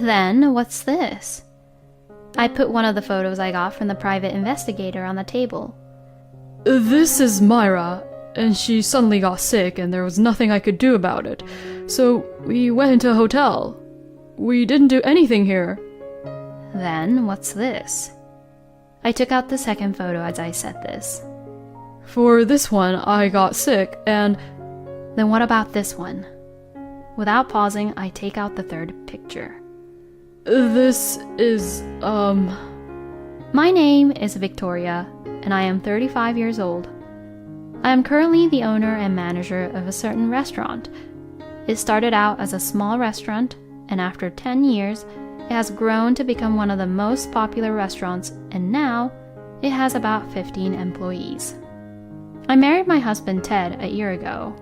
Then, what's this? I put one of the photos I got from the private investigator on the table. This is Myra, and she suddenly got sick and there was nothing I could do about it. So we went into a hotel. We didn't do anything here. Then, what's this? I took out the second photo as I said this. For this one, I got sick and... Then what about this one? Without pausing, I take out the third picture. This is, My name is Victoria, and I am 35 years old. I am currently the owner and manager of a certain restaurant. It started out as a small restaurant, and after 10 years, it has grown to become one of the most popular restaurants, and now it has about 15 employees. I married my husband Ted a year ago.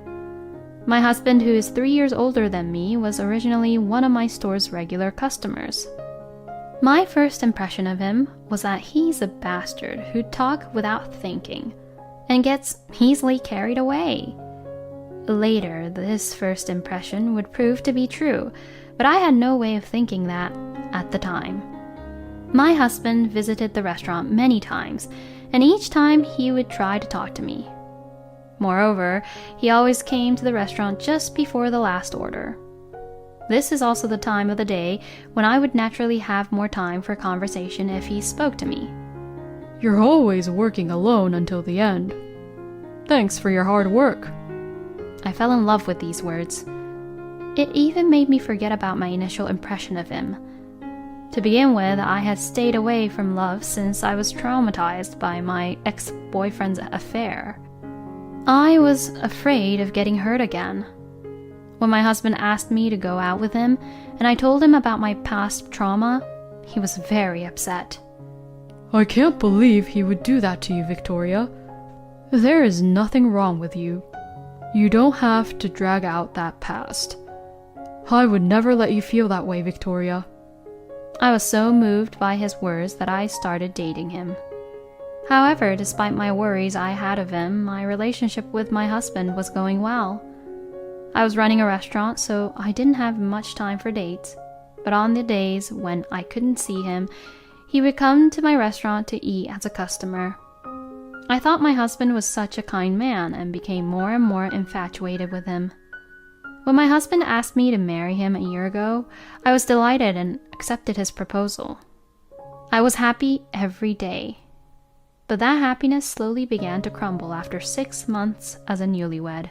My husband, who is 3 years older than me, was originally one of my store's regular customers. My first impression of him was that he's a bastard who talks without thinking and gets easily carried away. Later, this first impression would prove to be true, but I had no way of thinking that at the time. My husband visited the restaurant many times, and each time he would try to talk to me. Moreover, he always came to the restaurant just before the last order. This is also the time of the day when I would naturally have more time for conversation if he spoke to me. You're always working alone until the end. Thanks for your hard work. I fell in love with these words. It even made me forget about my initial impression of him. To begin with, I had stayed away from love since I was traumatized by my ex-boyfriend's affair. I was afraid of getting hurt again. When my husband asked me to go out with him, and I told him about my past trauma, he was very upset. I can't believe he would do that to you, Victoria. There is nothing wrong with you. You don't have to drag out that past. I would never let you feel that way, Victoria. I was so moved by his words that I started dating him. However, despite my worries I had of him, my relationship with my husband was going well. I was running a restaurant, so I didn't have much time for dates, but on the days when I couldn't see him, he would come to my restaurant to eat as a customer. I thought my husband was such a kind man and became more and more infatuated with him. When my husband asked me to marry him a year ago, I was delighted and accepted his proposal. I was happy every day. But that happiness slowly began to crumble after 6 months as a newlywed.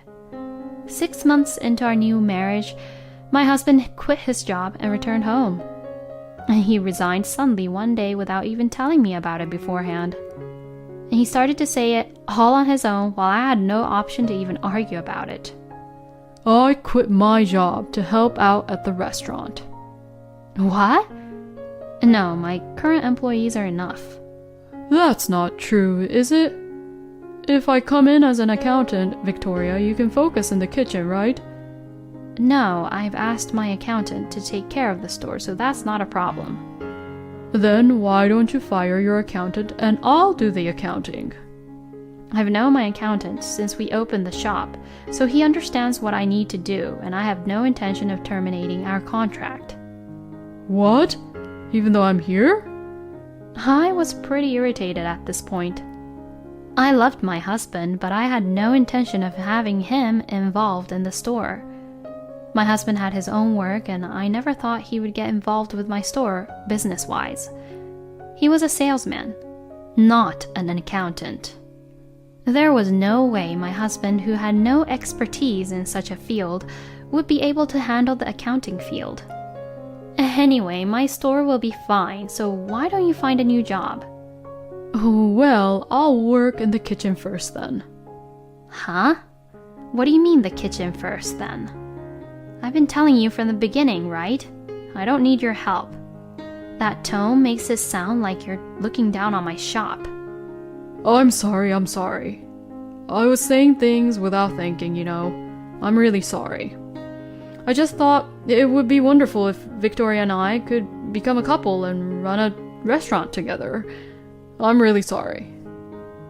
6 months into our new marriage, my husband quit his job and returned home. He resigned suddenly one day without even telling me about it beforehand. And he started to say it all on his own while I had no option to even argue about it. I quit my job to help out at the restaurant. What? No, my current employees are enough. That's not true, is it? If I come in as an accountant, Victoria, you can focus in the kitchen, right? No, I've asked my accountant to take care of the store, so that's not a problem. Then why don't you fire your accountant and I'll do the accounting? I've known my accountant since we opened the shop, so he understands what I need to do, and I have no intention of terminating our contract. What? Even though I'm here? I was pretty irritated at this point. I loved my husband, but I had no intention of having him involved in the store. My husband had his own work, and I never thought he would get involved with my store, business-wise. He was a salesman, not an accountant. There was no way my husband, who had no expertise in such a field, would be able to handle the accounting field. Anyway, my store will be fine, so why don't you find a new job? Oh, well, I'll work in the kitchen first then. Huh? What do you mean the kitchen first then? I've been telling you from the beginning, right? I don't need your help. That tone makes it sound like you're looking down on my shop. I'm sorry. I was saying things without thinking, you know. I'm really sorry. I just thought it would be wonderful if Victoria and I could become a couple and run a restaurant together. I'm really sorry.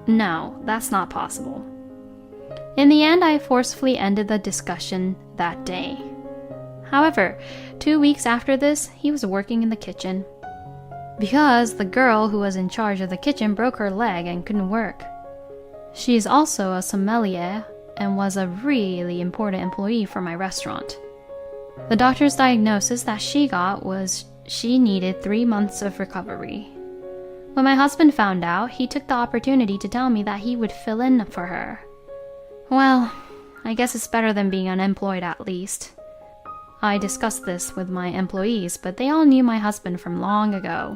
No, that's not possible. In the end, I forcefully ended the discussion that day. However, 2 weeks after this, he was working in the kitchen. Because the girl who was in charge of the kitchen broke her leg and couldn't work. She is also a sommelier and was a really important employee for my restaurant. The doctor's diagnosis that she got was she needed 3 months of recovery. When my husband found out, he took the opportunity to tell me that he would fill in for her. Well, I guess it's better than being unemployed at least. I discussed this with my employees, but they all knew my husband from long ago.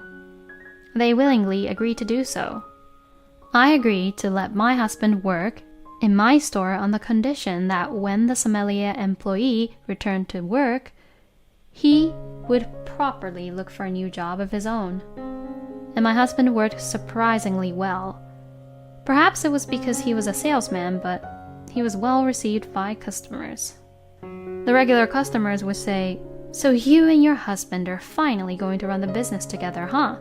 They willingly agreed to do so. I agreed to let my husband work in my store on the condition that when the sommelier employee returned to work, he would properly look for a new job of his own. And my husband worked surprisingly well. Perhaps it was because he was a salesman, but he was well received by customers. The regular customers would say, "So you and your husband are finally going to run the business together, huh?"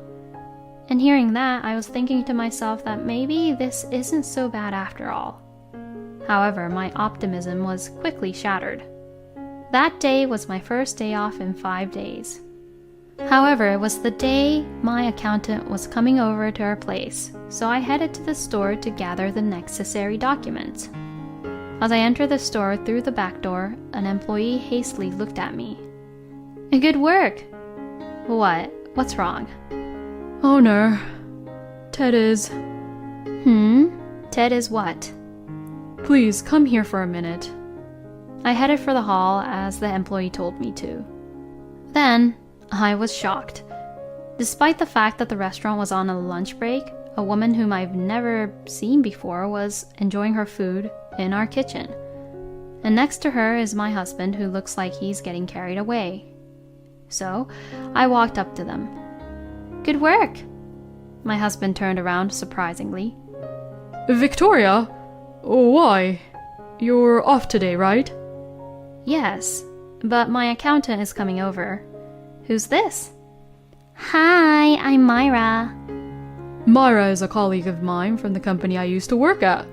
And hearing that, I was thinking to myself that maybe this isn't so bad after all. However, my optimism was quickly shattered. That day was my first day off in 5 days. However, it was the day my accountant was coming over to our place, so I headed to the store to gather the necessary documents. As I entered the store through the back door, an employee hastily looked at me. "Good work." "What? What's wrong?" Owner, Ted is... Ted is what? Please, come here for a minute. I headed for the hall as the employee told me to. Then, I was shocked. Despite the fact that the restaurant was on a lunch break, a woman whom I've never seen before was enjoying her food in our kitchen. And next to her is my husband, who looks like he's getting carried away. So, I walked up to them. "Good work." My husband turned around surprisingly. Victoria? Why? You're off today, right? "Yes, but my accountant is coming over." "Who's this?" "Hi, I'm Myra." Myra is a colleague of mine from the company I used to work at.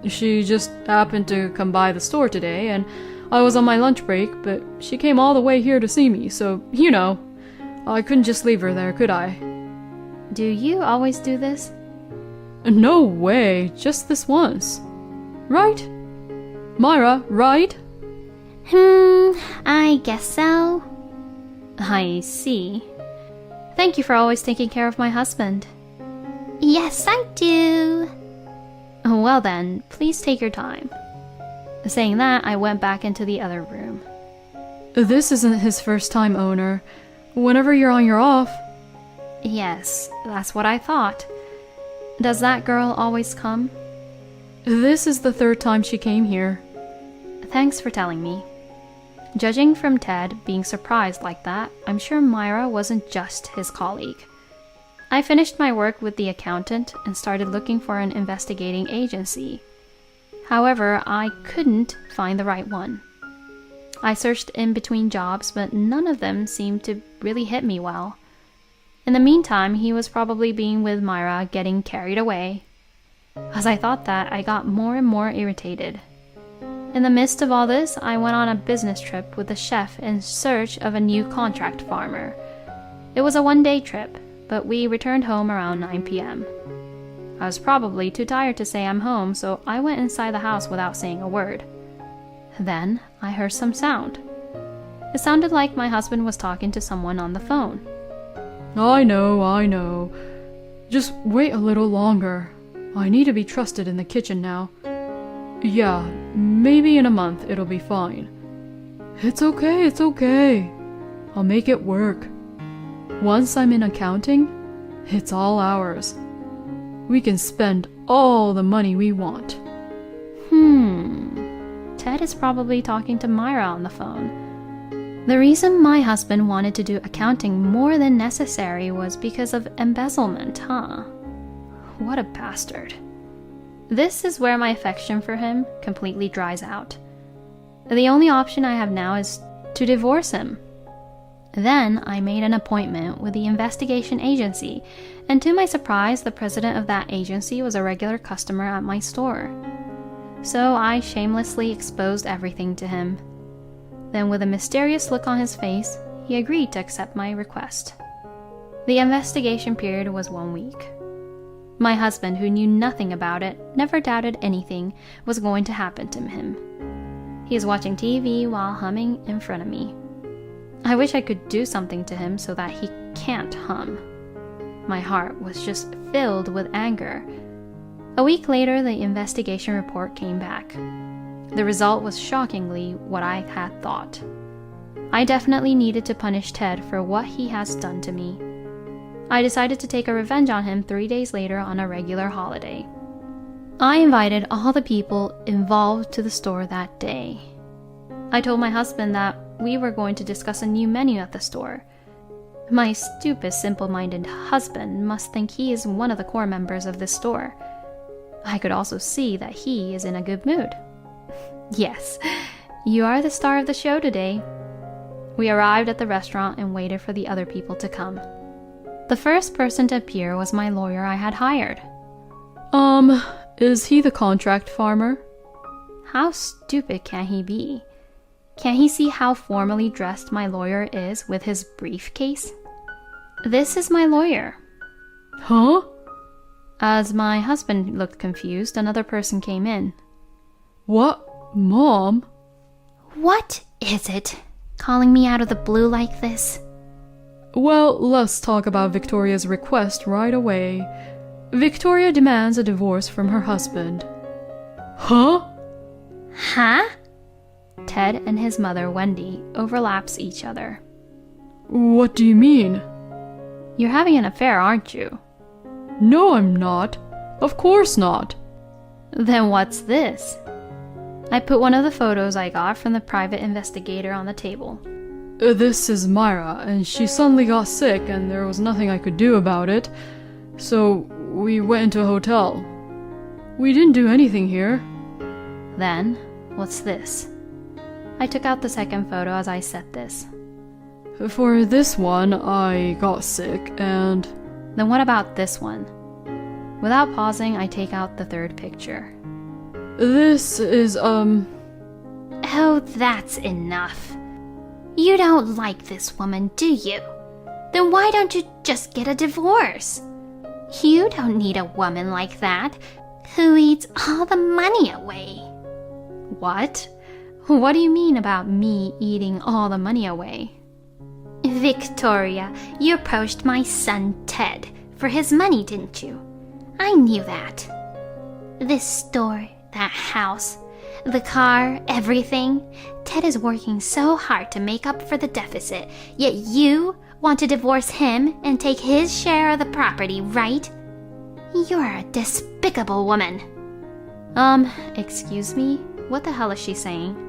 She just happened to come by the store today, and I was on my lunch break, but she came all the way here to see me, so, you know, I couldn't just leave her there, could I? "Do you always do this?" No way, just this once. Right? Myra, right? I guess so." "I see. Thank you for always taking care of my husband." "Yes, I do." "Well then, please take your time." Saying that, I went back into the other room. This isn't his first time, owner. Whenever you're on your off. "Yes, that's what I thought. Does that girl always come?" This is the 3rd time she came here. "Thanks for telling me." Judging from Ted being surprised like that, I'm sure Myra wasn't just his colleague. I finished my work with the accountant and started looking for an investigating agency. However, I couldn't find the right one. I searched in between jobs, but none of them seemed to really hit me well. In the meantime, he was probably being with Myra, getting carried away. As I thought that, I got more and more irritated. In the midst of all this, I went on a business trip with the chef in search of a new contract farmer. It was a 1-day trip, but we returned home around 9 p.m. I was probably too tired to say I'm home, so I went inside the house without saying a word. Then I heard some sound. It sounded like my husband was talking to someone on the phone. I know. Just wait a little longer. I need to be trusted in the kitchen now. Yeah, maybe in a month it'll be fine. It's okay. I'll make it work. Once I'm in accounting, it's all ours. We can spend all the money we want. Ted is probably talking to Myra on the phone. The reason my husband wanted to do accounting more than necessary was because of embezzlement, huh? What a bastard. This is where my affection for him completely dries out. The only option I have now is to divorce him. Then I made an appointment with the investigation agency, and to my surprise, the president of that agency was a regular customer at my store. So I shamelessly exposed everything to him. Then, with a mysterious look on his face, he agreed to accept my request. The investigation period was 1 week. My husband, who knew nothing about it, never doubted anything was going to happen to him. He is watching TV while humming in front of me. I wish I could do something to him so that he can't hum. My heart was just filled with anger. A week later, the investigation report came back. The result was shockingly what I had thought. I definitely needed to punish Ted for what he has done to me. I decided to take a revenge on him 3 days later on a regular holiday. I invited all the people involved to the store that day. I told my husband that we were going to discuss a new menu at the store. My stupid, simple-minded husband must think he is one of the core members of this store. I could also see that he is in a good mood. Yes, you are the star of the show today. We arrived at the restaurant and waited for the other people to come. The first person to appear was my lawyer I had hired. Is he the contract farmer? How stupid can he be? Can't he see how formally dressed my lawyer is with his briefcase? This is my lawyer. Huh? As my husband looked confused, another person came in. What? Mom? What is it? Calling me out of the blue like this? Well, let's talk about Victoria's request right away. Victoria demands a divorce from her husband. Huh? Huh? Ted and his mother, Wendy, overlaps each other. What do you mean? You're having an affair, aren't you? No, I'm not. Of course not. Then what's this? I put one of the photos I got from the private investigator on the table. This is Myra, and she suddenly got sick and there was nothing I could do about it. So we went into a hotel. We didn't do anything here. Then, what's this? I took out the second photo as I said this. For this one, I got sick and... Then what about this one? Without pausing, I take out the third picture. This is, Oh, that's enough. You don't like this woman, do you? Then why don't you just get a divorce? You don't need a woman like that, who eats all the money away. What? What do you mean about me eating all the money away? Victoria, you approached my son Ted for his money, didn't you? I knew that. This store, that house, the car, everything. Ted is working so hard to make up for the deficit, yet you want to divorce him and take his share of the property, right? You're a despicable woman. Excuse me? What the hell is she saying?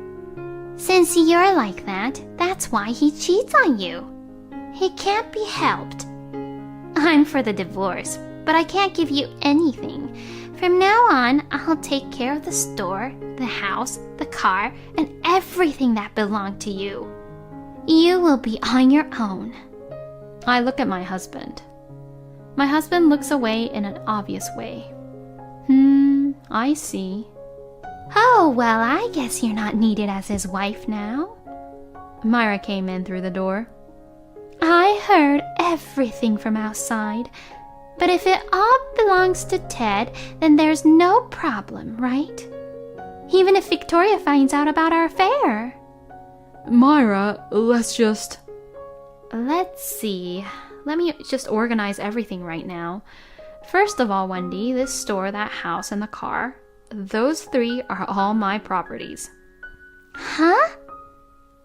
Since you're like that, that's why he cheats on you. It can't be helped. I'm for the divorce, but I can't give you anything. From now on, I'll take care of the store, the house, the car, and everything that belonged to you. You will be on your own. I look at my husband. My husband looks away in an obvious way. I see. Oh, well, I guess you're not needed as his wife now. Myra came in through the door. I heard everything from outside. But if it all belongs to Ted, then there's no problem, right? Even if Victoria finds out about our affair. Myra, let's see. Let me just organize everything right now. First of all, Wendy, this store, that house, and the car, those three are all my properties. Huh?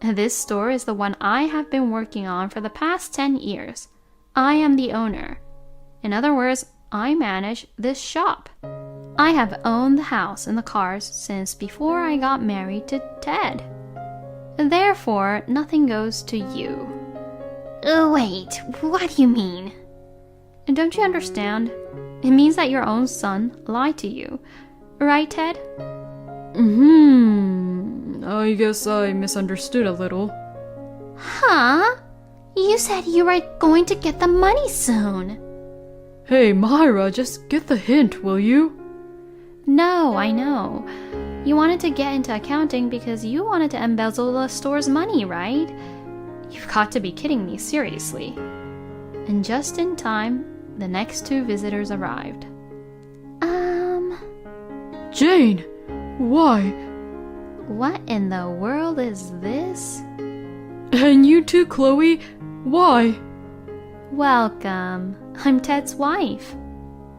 This store is the one I have been working on for the past 10 years. I am the owner. In other words, I manage this shop. I have owned the house and the cars since before I got married to Ted. Therefore, nothing goes to you. Wait, what do you mean? Don't you understand? It means that your own son lied to you. Right, Ted? I guess I misunderstood a little. Huh? You said you were going to get the money soon. Hey, Myra, just get the hint, will you? No, I know. You wanted to get into accounting because you wanted to embezzle the store's money, right? You've got to be kidding me, seriously. And just in time, the next two visitors arrived. Jane! Why? What in the world is this? And you too, Chloe? Why? Welcome. I'm Ted's wife.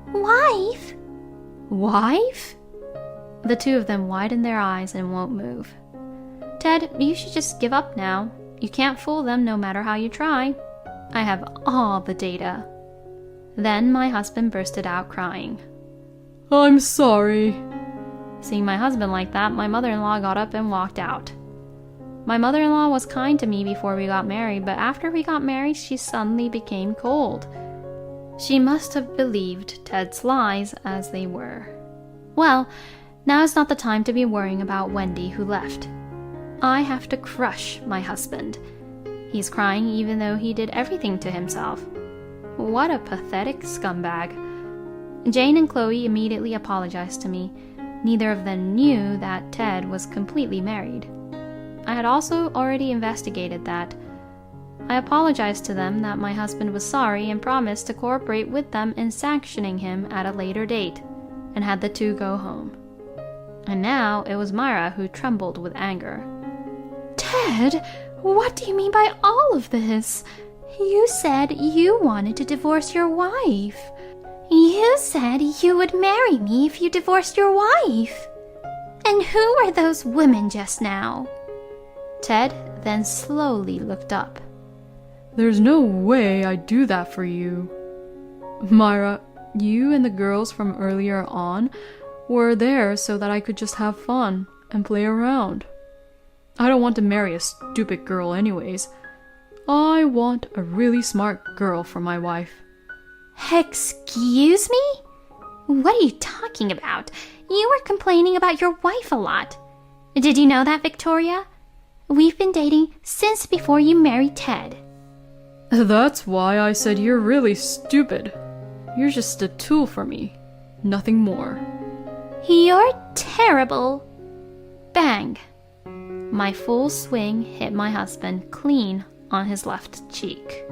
Wife? Wife? The two of them widen their eyes and won't move. Ted, you should just give up now. You can't fool them no matter how you try. I have all the data. Then my husband bursted out crying. I'm sorry. Seeing my husband like that, my mother-in-law got up and walked out. My mother-in-law was kind to me before we got married, but after we got married, she suddenly became cold. She must have believed Ted's lies as they were. Well, now is not the time to be worrying about Wendy who left. I have to crush my husband. He's crying even though he did everything to himself. What a pathetic scumbag. Jane and Chloe immediately apologized to me. Neither of them knew that Ted was completely married. I had also already investigated that. I apologized to them that my husband was sorry and promised to cooperate with them in sanctioning him at a later date, and had the two go home. And now it was Myra who trembled with anger. Ted, what do you mean by all of this? You said you wanted to divorce your wife. You said you would marry me if you divorced your wife. And who were those women just now? Ted then slowly looked up. There's no way I'd do that for you. Myra, you and the girls from earlier on were there so that I could just have fun and play around. I don't want to marry a stupid girl anyways. I want a really smart girl for my wife. Excuse me? What are you talking about? You were complaining about your wife a lot. Did you know that, Victoria? We've been dating since before you married Ted. That's why I said you're really stupid. You're just a tool for me, nothing more. You're terrible. Bang. My full swing hit my husband clean on his left cheek.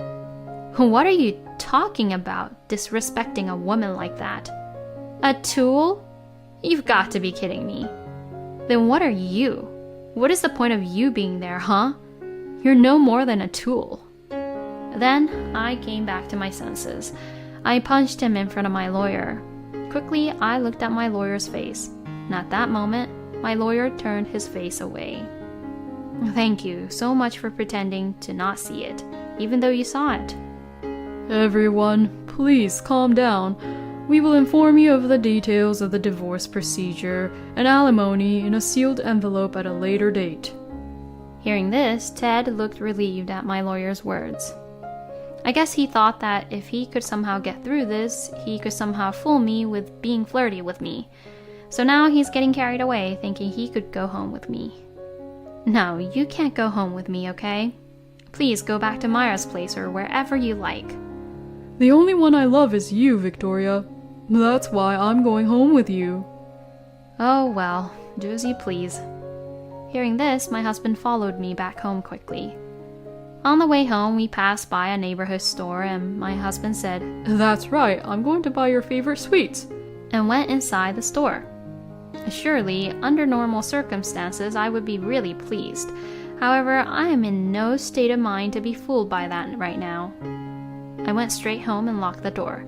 What are you talking about, disrespecting a woman like that? A tool? You've got to be kidding me. Then what are you? What is the point of you being there, huh? You're no more than a tool. Then I came back to my senses. I punched him in front of my lawyer. Quickly, I looked at my lawyer's face, and at that moment, my lawyer turned his face away. Thank you so much for pretending to not see it, even though you saw it. Everyone, please calm down. We will inform you of the details of the divorce procedure and alimony in a sealed envelope at a later date. Hearing this, Ted looked relieved at my lawyer's words. I guess he thought that if he could somehow get through this, he could somehow fool me with being flirty with me. So now he's getting carried away, thinking he could go home with me. No, you can't go home with me, okay? Please go back to Myra's place or wherever you like. The only one I love is you, Victoria. That's why I'm going home with you. Oh well, do as you please. Hearing this, my husband followed me back home quickly. On the way home, we passed by a neighborhood store and my husband said, That's right, I'm going to buy your favorite sweets, and went inside the store. Surely, under normal circumstances, I would be really pleased. However, I am in no state of mind to be fooled by that right now. I went straight home and locked the door.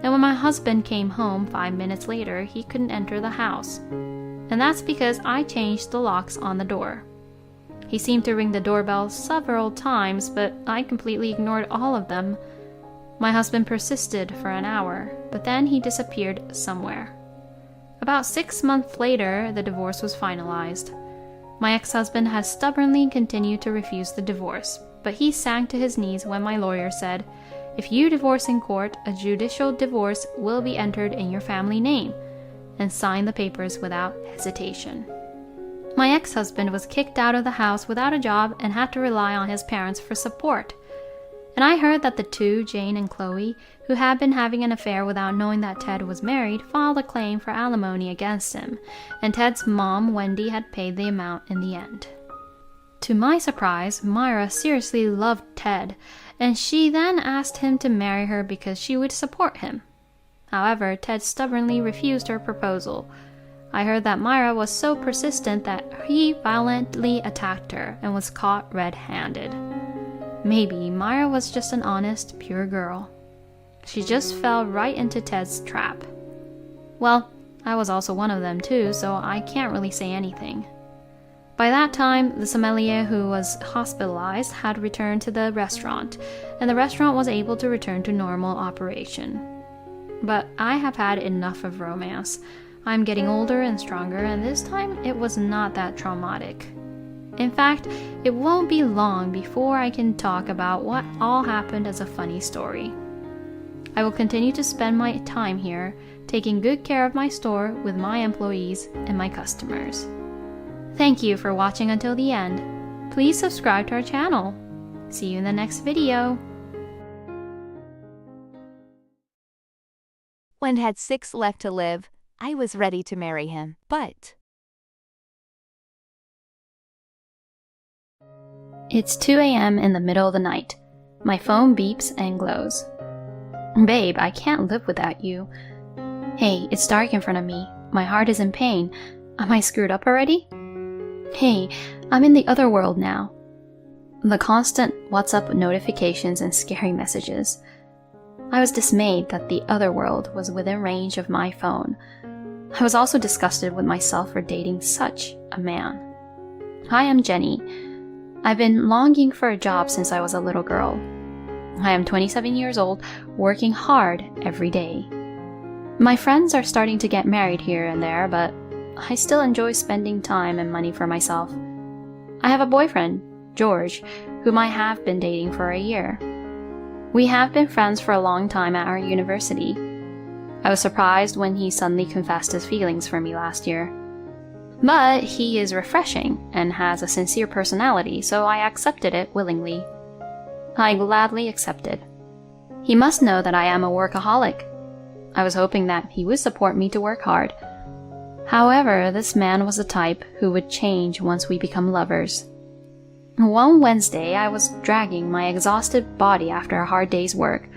Then when my husband came home 5 minutes later, he couldn't enter the house. And that's because I changed the locks on the door. He seemed to ring the doorbell several times, but I completely ignored all of them. My husband persisted for an hour, but then he disappeared somewhere. About 6 months later, the divorce was finalized. My ex-husband has stubbornly continued to refuse the divorce, but he sank to his knees when my lawyer said, If you divorce in court, a judicial divorce will be entered in your family name, and signed the papers without hesitation. My ex-husband was kicked out of the house without a job and had to rely on his parents for support. and I heard that the two, Jane and Chloe, who had been having an affair without knowing that Ted was married, filed a claim for alimony against him, and Ted's mom, Wendy, had paid the amount in the end. To my surprise, Myra seriously loved Ted, and she then asked him to marry her because she would support him. However, Ted stubbornly refused her proposal. I heard that Myra was so persistent that he violently attacked her and was caught red-handed. Maybe Myra was just an honest, pure girl. She just fell right into Ted's trap. Well, I was also one of them too, so I can't really say anything. By that time, the sommelier who was hospitalized had returned to the restaurant, and the restaurant was able to return to normal operation. But I have had enough of romance. I'm getting older and stronger, and this time it was not that traumatic. In fact, it won't be long before I can talk about what all happened as a funny story. I will continue to spend my time here, taking good care of my store with my employees and my customers. Thank you for watching until the end. Please subscribe to our channel. See you in the next video. When had 6 left to live, I was ready to marry him, but... It's 2 a.m. in the middle of the night. My phone beeps and glows. Babe, I can't live without you. Hey, it's dark in front of me. My heart is in pain. Am I screwed up already? Hey, I'm in the other world now. The constant WhatsApp notifications and scary messages. I was dismayed that the other world was within range of my phone. I was also disgusted with myself for dating such a man. Hi, I'm Jenny. I've been longing for a job since I was a little girl. I am 27 years old, working hard every day. My friends are starting to get married here and there, but I still enjoy spending time and money for myself. I have a boyfriend, George, whom I have been dating for a year. We have been friends for a long time at our university. I was surprised when he suddenly confessed his feelings for me last year. But he is refreshing and has a sincere personality, so I accepted it willingly. I gladly accepted. He must know that I am a workaholic. I was hoping that he would support me to work hard. However, this man was the type who would change once we become lovers. One Wednesday, I was dragging my exhausted body after a hard day's work.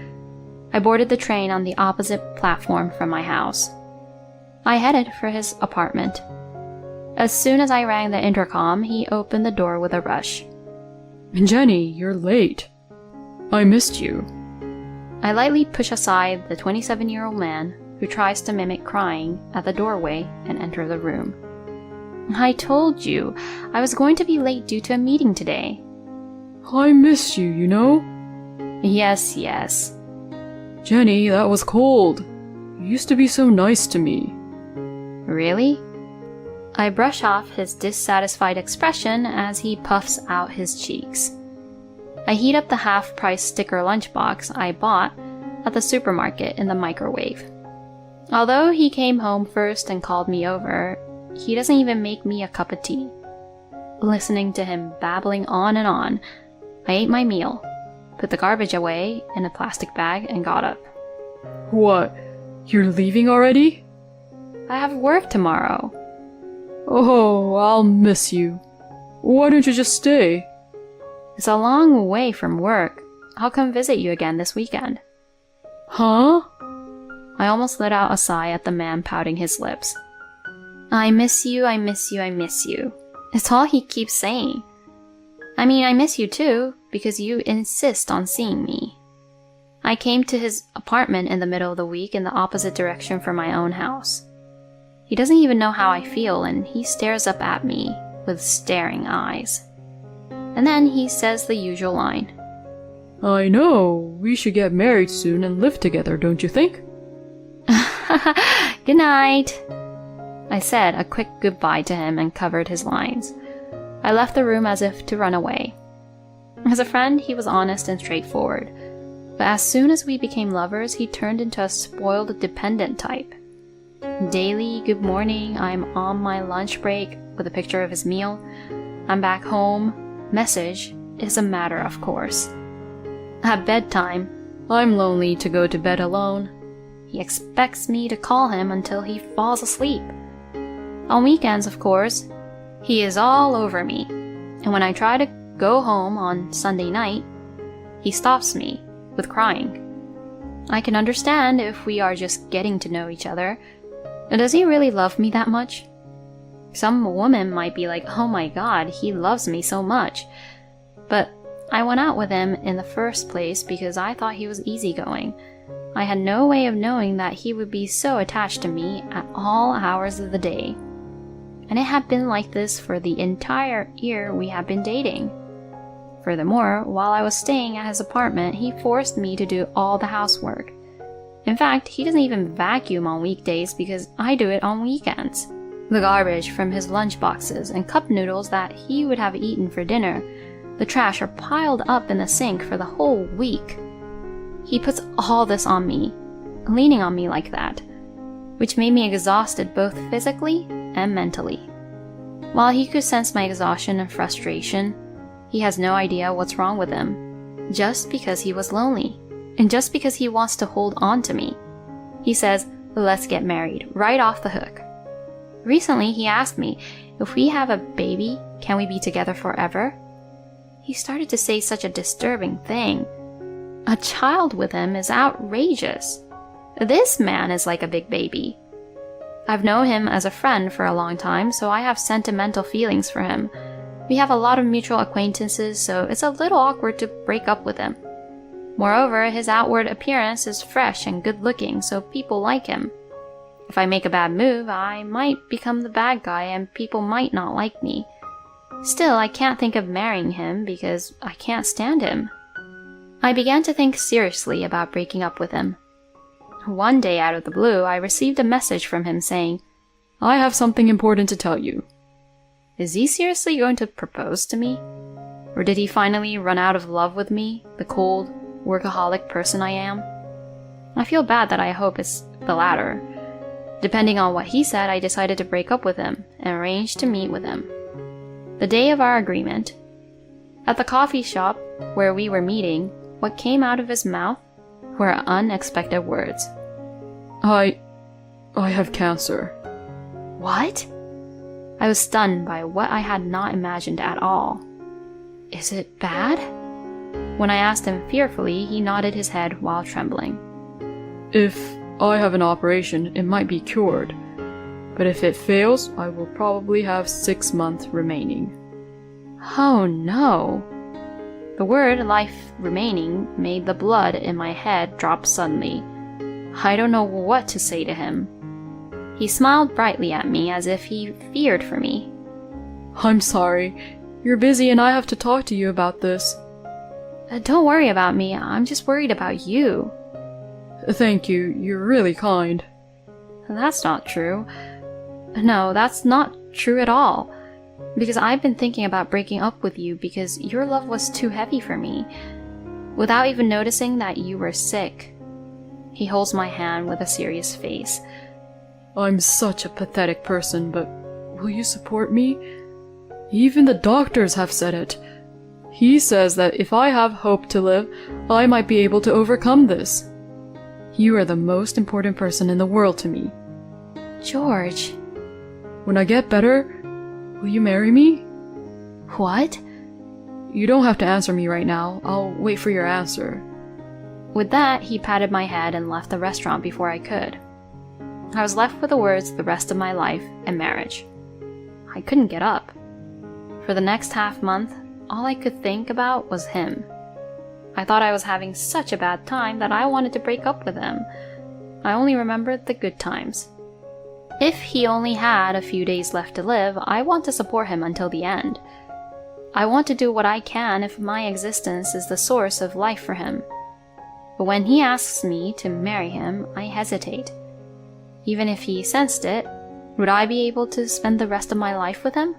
I boarded the train on the opposite platform from my house. I headed for his apartment. As soon as I rang the intercom, he opened the door with a rush. Jenny, you're late. I missed you. I lightly push aside the 27-year-old man who tries to mimic crying at the doorway and enter the room. I told you, I was going to be late due to a meeting today. I miss you, you know? Yes, yes. Jenny, that was cold. You used to be so nice to me. Really? I brush off his dissatisfied expression as he puffs out his cheeks. I heat up the half-price sticker lunchbox I bought at the supermarket in the microwave. Although he came home first and called me over, he doesn't even make me a cup of tea. Listening to him babbling on and on, I ate my meal, put the garbage away in a plastic bag, and got up. What? You're leaving already? I have work tomorrow. Oh, I'll miss you. Why don't you just stay? It's a long way from work. I'll come visit you again this weekend. Huh? I almost let out a sigh at the man pouting his lips. I miss you, I miss you, I miss you. It's all he keeps saying. I mean, I miss you too, because you insist on seeing me. I came to his apartment in the middle of the week in the opposite direction from my own house. He doesn't even know how I feel, and he stares up at me with staring eyes. And then he says the usual line. I know. We should get married soon and live together, don't you think? Good night. I said a quick goodbye to him and covered his lines. I left the room as if to run away. As a friend, he was honest and straightforward. But as soon as we became lovers, he turned into a spoiled, dependent type. Daily good morning, I'm on my lunch break with a picture of his meal. I'm back home. Message is a matter of course. At bedtime, I'm lonely to go to bed alone. He expects me to call him until he falls asleep. On weekends, of course, he is all over me, and when I try to go home on Sunday night, he stops me with crying. I can understand if we are just getting to know each other. Does he really love me that much? Some woman might be like, oh my god, he loves me so much. But I went out with him in the first place because I thought he was easygoing. I had no way of knowing that he would be so attached to me at all hours of the day. And it had been like this for the entire year we had been dating. Furthermore, while I was staying at his apartment, he forced me to do all the housework. In fact, he doesn't even vacuum on weekdays because I do it on weekends. The garbage from his lunch boxes and cup noodles that he would have eaten for dinner, the trash are piled up in the sink for the whole week. He puts all this on me, leaning on me like that, which made me exhausted both physically and mentally. While he could sense my exhaustion and frustration, he has no idea what's wrong with him, just because he was lonely, and just because he wants to hold on to me. He says, let's get married, right off the hook. Recently, he asked me, if we have a baby, can we be together forever? He started to say such a disturbing thing. A child with him is outrageous. This man is like a big baby. I've known him as a friend for a long time, so I have sentimental feelings for him. We have a lot of mutual acquaintances, so it's a little awkward to break up with him. Moreover, his outward appearance is fresh and good-looking, so people like him. If I make a bad move, I might become the bad guy and people might not like me. Still, I can't think of marrying him because I can't stand him. I began to think seriously about breaking up with him. One day out of the blue, I received a message from him saying, I have something important to tell you. is he seriously going to propose to me? Or did he finally run out of love with me, the cold, workaholic person I am? I feel bad that I hope it's the latter. Depending on what he said, I decided to break up with him and arranged to meet with him. The day of our agreement, at the coffee shop where we were meeting, what came out of his mouth were unexpected words. I have cancer. What? I was stunned by what I had not imagined at all. Is it bad? When I asked him fearfully, he nodded his head while trembling. If I have an operation, it might be cured. But if it fails, I will probably have 6 months remaining. Oh no. The word life remaining made the blood in my head drop suddenly. I don't know what to say to him. He smiled brightly at me as if he feared for me. I'm sorry. You're busy and I have to talk to you about this. Don't worry about me. I'm just worried about you. Thank you. You're really kind. That's not true. No, that's not true at all. Because I've been thinking about breaking up with you because your love was too heavy for me, without even noticing that you were sick. He holds my hand with a serious face. I'm such a pathetic person, but will you support me? Even the doctors have said it. He says that if I have hope to live, I might be able to overcome this. You are the most important person in the world to me. George. When I get better, will you marry me? What? You don't have to answer me right now. I'll wait for your answer. With that, he patted my head and left the restaurant before I could. I was left with the words the rest of my life and marriage. I couldn't get up. For the next half month, all I could think about was him. I thought I was having such a bad time that I wanted to break up with him. I only remembered the good times. If he only had a few days left to live, I want to support him until the end. I want to do what I can if my existence is the source of life for him. But when he asks me to marry him, I hesitate. Even if he sensed it, would I be able to spend the rest of my life with him?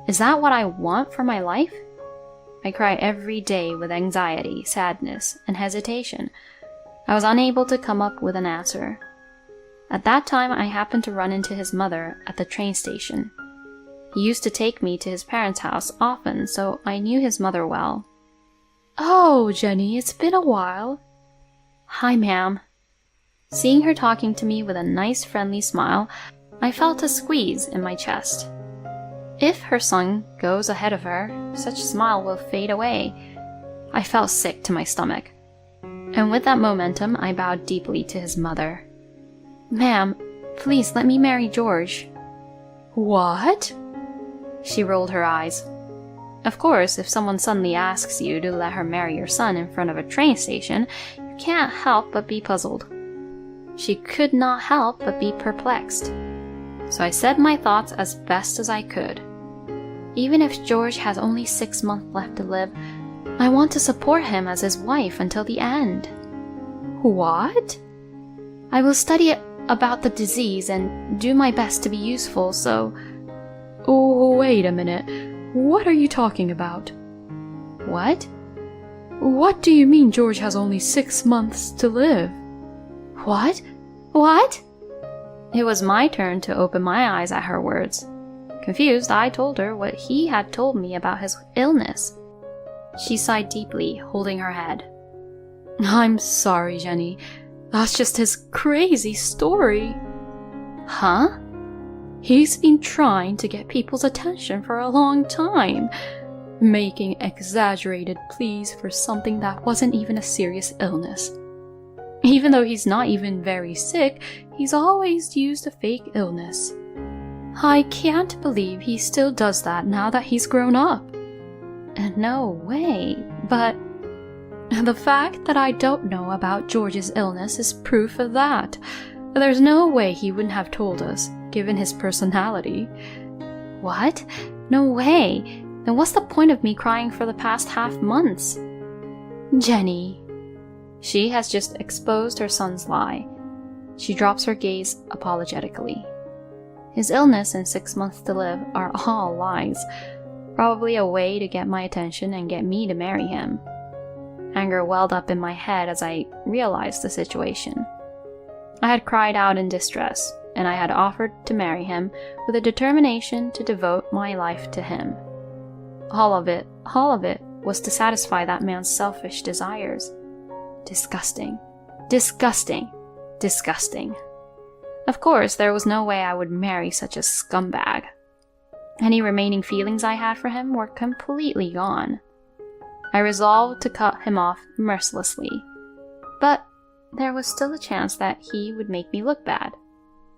Is that what I want for my life? I cry every day with anxiety, sadness, and hesitation. I was unable to come up with an answer. At that time, I happened to run into his mother at the train station. He used to take me to his parents' house often, so I knew his mother well. Oh, Jenny, it's been a while. Hi, ma'am. Seeing her talking to me with a nice friendly smile, I felt a squeeze in my chest. If her son goes ahead of her, such smile will fade away. I felt sick to my stomach. And with that momentum, I bowed deeply to his mother. Ma'am, please let me marry George. What? She rolled her eyes. Of course, if someone suddenly asks you to let her marry your son in front of a train station, you can't help but be puzzled. She could not help but be perplexed. So I said my thoughts as best as I could. Even if George has only 6 months left to live, I want to support him as his wife until the end. What? I will study about the disease and do my best to be useful, so... Oh, wait a minute. What are you talking about? What? What do you mean George has only 6 months to live? What? What? It was my turn to open my eyes at her words. Confused, I told her what he had told me about his illness. She sighed deeply, holding her head. I'm sorry, Jenny. That's just his crazy story. Huh? He's been trying to get people's attention for a long time, making exaggerated pleas for something that wasn't even a serious illness. Even though he's not even very sick, he's always used a fake illness. I can't believe he still does that now that he's grown up. No way, but the fact that I don't know about George's illness is proof of that. There's no way he wouldn't have told us, given his personality. What? No way. Then what's the point of me crying for the past half months? Jenny. She has just exposed her son's lie. She drops her gaze apologetically. His illness and 6 months to live are all lies. Probably a way to get my attention and get me to marry him. Anger welled up in my head as I realized the situation. I had cried out in distress, and I had offered to marry him with a determination to devote my life to him. All of it was to satisfy that man's selfish desires. Disgusting. Disgusting. Disgusting. Of course, there was no way I would marry such a scumbag. Any remaining feelings I had for him were completely gone. I resolved to cut him off mercilessly, but there was still a chance that he would make me look bad.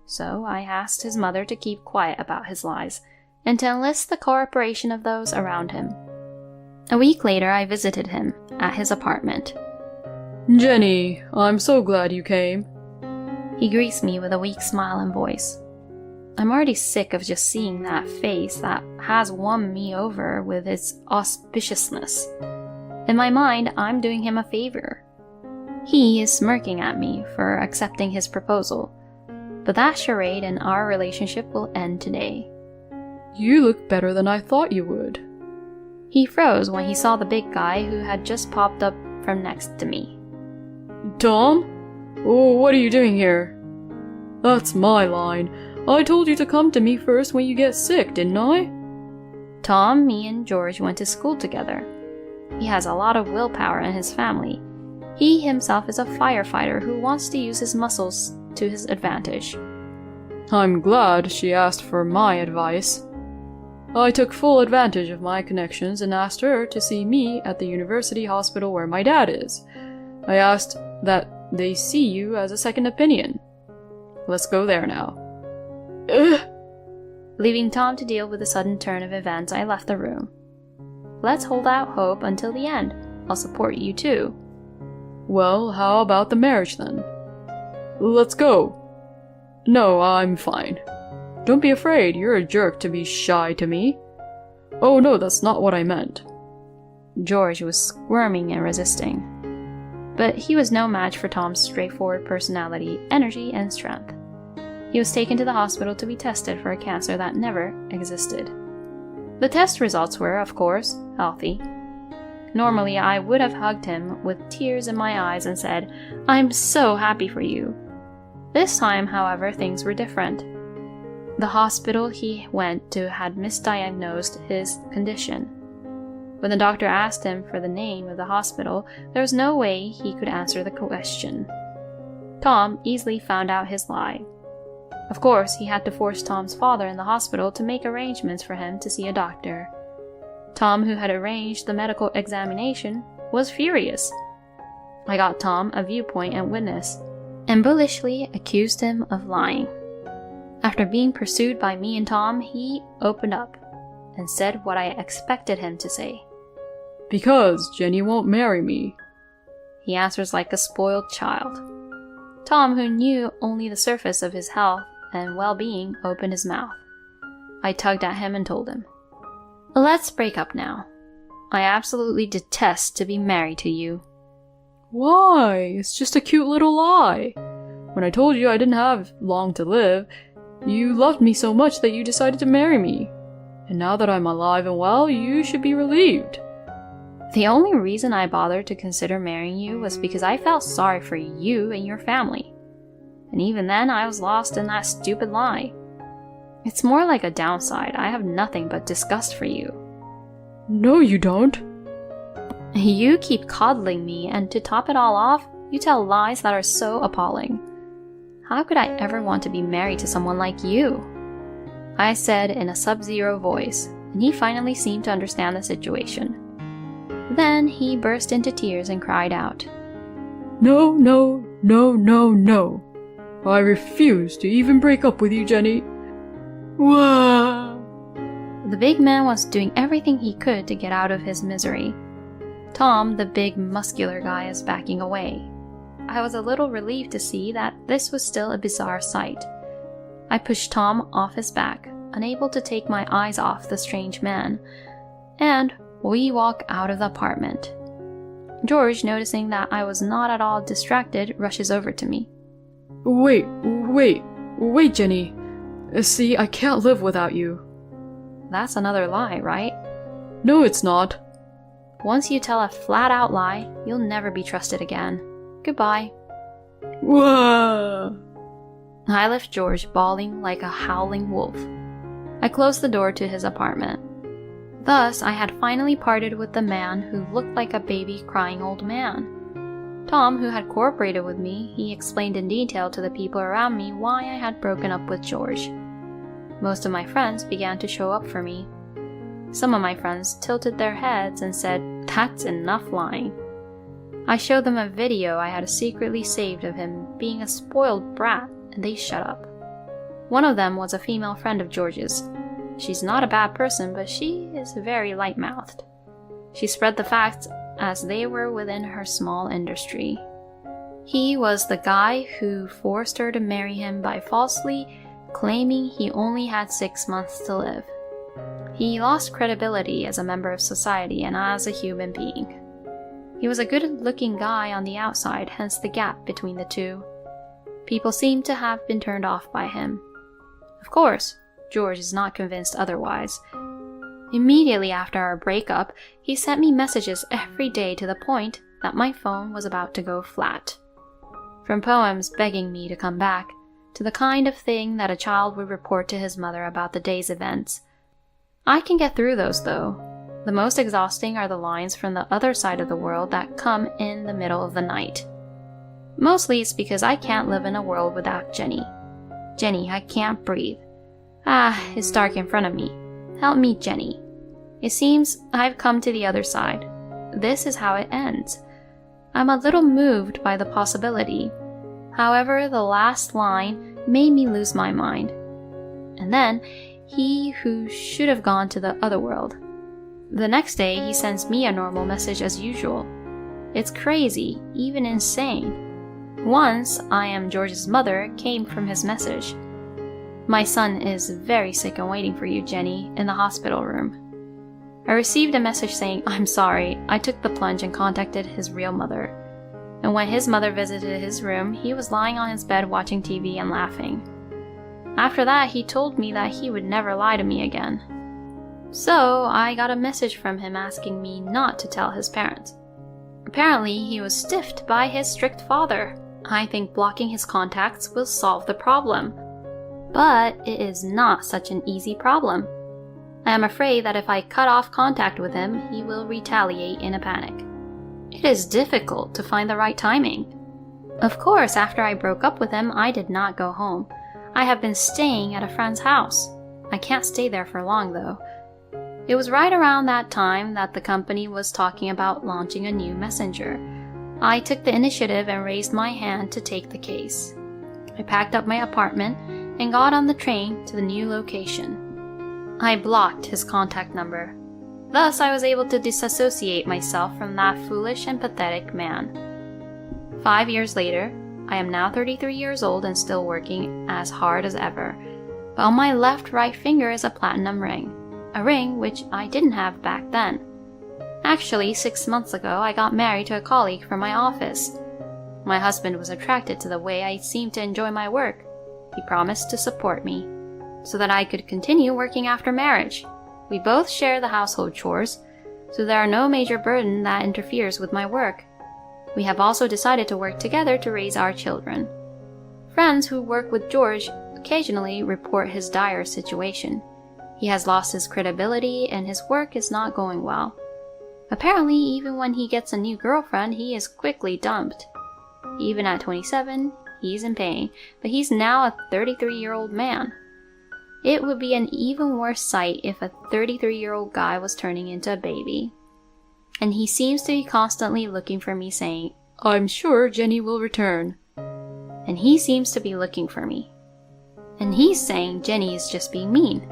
So I asked his mother to keep quiet about his lies and to enlist the cooperation of those around him. A week later, I visited him at his apartment. Jenny, I'm so glad you came. He greets me with a weak smile and voice. I'm already sick of just seeing that face that has won me over with its auspiciousness. In my mind, I'm doing him a favor. He is smirking at me for accepting his proposal, but that charade and our relationship will end today. You look better than I thought you would. He froze when he saw the big guy who had just popped up from next to me. Tom? Oh, what are you doing here? That's my line. I told you to come to me first when you get sick, didn't I? Tom, me, and George went to school together. He has a lot of willpower in his family. He himself is a firefighter who wants to use his muscles to his advantage. I'm glad she asked for my advice. I took full advantage of my connections and asked her to see me at the university hospital where my dad is. I asked that they see you as a second opinion. Let's go there now. Ugh. Leaving Tom to deal with the sudden turn of events, I left the room. Let's hold out hope until the end. I'll support you too. Well, how about the marriage then? Let's go. No, I'm fine. Don't be afraid, you're a jerk to be shy to me. Oh no, that's not what I meant. George was squirming and resisting. But he was no match for Tom's straightforward personality, energy, and strength. He was taken to the hospital to be tested for a cancer that never existed. The test results were, of course, healthy. Normally, I would have hugged him with tears in my eyes and said, "I'm so happy for you." This time, however, things were different. The hospital he went to had misdiagnosed his condition. When the doctor asked him for the name of the hospital, there was no way he could answer the question. Tom easily found out his lie. Of course, he had to force Tom's father in the hospital to make arrangements for him to see a doctor. Tom, who had arranged the medical examination, was furious. I got Tom a viewpoint and witness, and bullishly accused him of lying. After being pursued by me and Tom, he opened up and said what I expected him to say. Because Jenny won't marry me. He answers like a spoiled child. Tom, who knew only the surface of his health and well-being, opened his mouth. I tugged at him and told him, "Let's break up now. I absolutely detest to be married to you." Why? It's just a cute little lie. When I told you I didn't have long to live, you loved me so much that you decided to marry me. And now that I'm alive and well, you should be relieved. The only reason I bothered to consider marrying you was because I felt sorry for you and your family. And even then, I was lost in that stupid lie. It's more like a downside. I have nothing but disgust for you. No, you don't. You keep coddling me, and to top it all off, you tell lies that are so appalling. How could I ever want to be married to someone like you? I said in a sub-zero voice, and he finally seemed to understand the situation. Then he burst into tears and cried out, No, no, no, no, no. I refuse to even break up with you, Jenny. Wah! The big man was doing everything he could to get out of his misery. Tom, the big muscular guy, is backing away. I was a little relieved to see that this was still a bizarre sight. I pushed Tom off his back, unable to take my eyes off the strange man, and we walk out of the apartment. George, noticing that I was not at all distracted, rushes over to me. Wait, Jenny. See, I can't live without you. That's another lie, right? No, it's not. Once you tell a flat-out lie, you'll never be trusted again. Goodbye. Wah! I left George bawling like a howling wolf. I closed the door to his apartment. Thus, I had finally parted with the man who looked like a baby crying old man. Tom, who had cooperated with me, he explained in detail to the people around me why I had broken up with George. Most of my friends began to show up for me. Some of my friends tilted their heads and said, "That's enough lying." I showed them a video I had secretly saved of him being a spoiled brat, and they shut up. One of them was a female friend of George's. She's not a bad person, but she is very light-mouthed. She spread the facts as they were within her small industry. He was the guy who forced her to marry him by falsely claiming he only had 6 months to live. He lost credibility as a member of society and as a human being. He was a good-looking guy on the outside, hence the gap between the two. People seemed to have been turned off by him. Of course, George is not convinced otherwise. Immediately after our breakup, he sent me messages every day to the point that my phone was about to go flat. From poems begging me to come back, to the kind of thing that a child would report to his mother about the day's events. I can get through those, though. The most exhausting are the lines from the other side of the world that come in the middle of the night. Mostly it's because I can't live in a world without Jenny. Jenny, I can't breathe. It's dark in front of me. Help me, Jenny. It seems I've come to the other side. This is how it ends. I'm a little moved by the possibility. However, the last line made me lose my mind. And then, he who should have gone to the other world. The next day, he sends me a normal message as usual. It's crazy, even insane. Once, "I am George's mother" came from his message. "My son is very sick and waiting for you, Jenny, in the hospital room." I received a message saying, "I'm sorry, I took the plunge and contacted his real mother." And when his mother visited his room, he was lying on his bed watching TV and laughing. After that, he told me that he would never lie to me again. So, I got a message from him asking me not to tell his parents. Apparently, he was stiffed by his strict father. I think blocking his contacts will solve the problem. But it is not such an easy problem. I am afraid that if I cut off contact with him, he will retaliate in a panic. It is difficult to find the right timing. Of course, after I broke up with him, I did not go home. I have been staying at a friend's house. I can't stay there for long, though. It was right around that time that the company was talking about launching a new messenger. I took the initiative and raised my hand to take the case. I packed up my apartment and got on the train to the new location. I blocked his contact number. Thus, I was able to disassociate myself from that foolish and pathetic man. 5 years later, I am now 33 years old and still working as hard as ever. But on my left right finger is a platinum ring. A ring which I didn't have back then. Actually, 6 months ago, I got married to a colleague from my office. My husband was attracted to the way I seemed to enjoy my work. He promised to support me, so that I could continue working after marriage. We both share the household chores, so there are no major burden that interferes with my work. We have also decided to work together to raise our children. Friends who work with George occasionally report his dire situation. He has lost his credibility and his work is not going well. Apparently, even when he gets a new girlfriend, he is quickly dumped. Even at 27, he's in pain, but he's now a 33-year-old man. It would be an even worse sight if a 33-year-old guy was turning into a baby. And he seems to be constantly looking for me saying, I'm sure Jenny will return. And he seems to be looking for me. And he's saying Jenny is just being mean.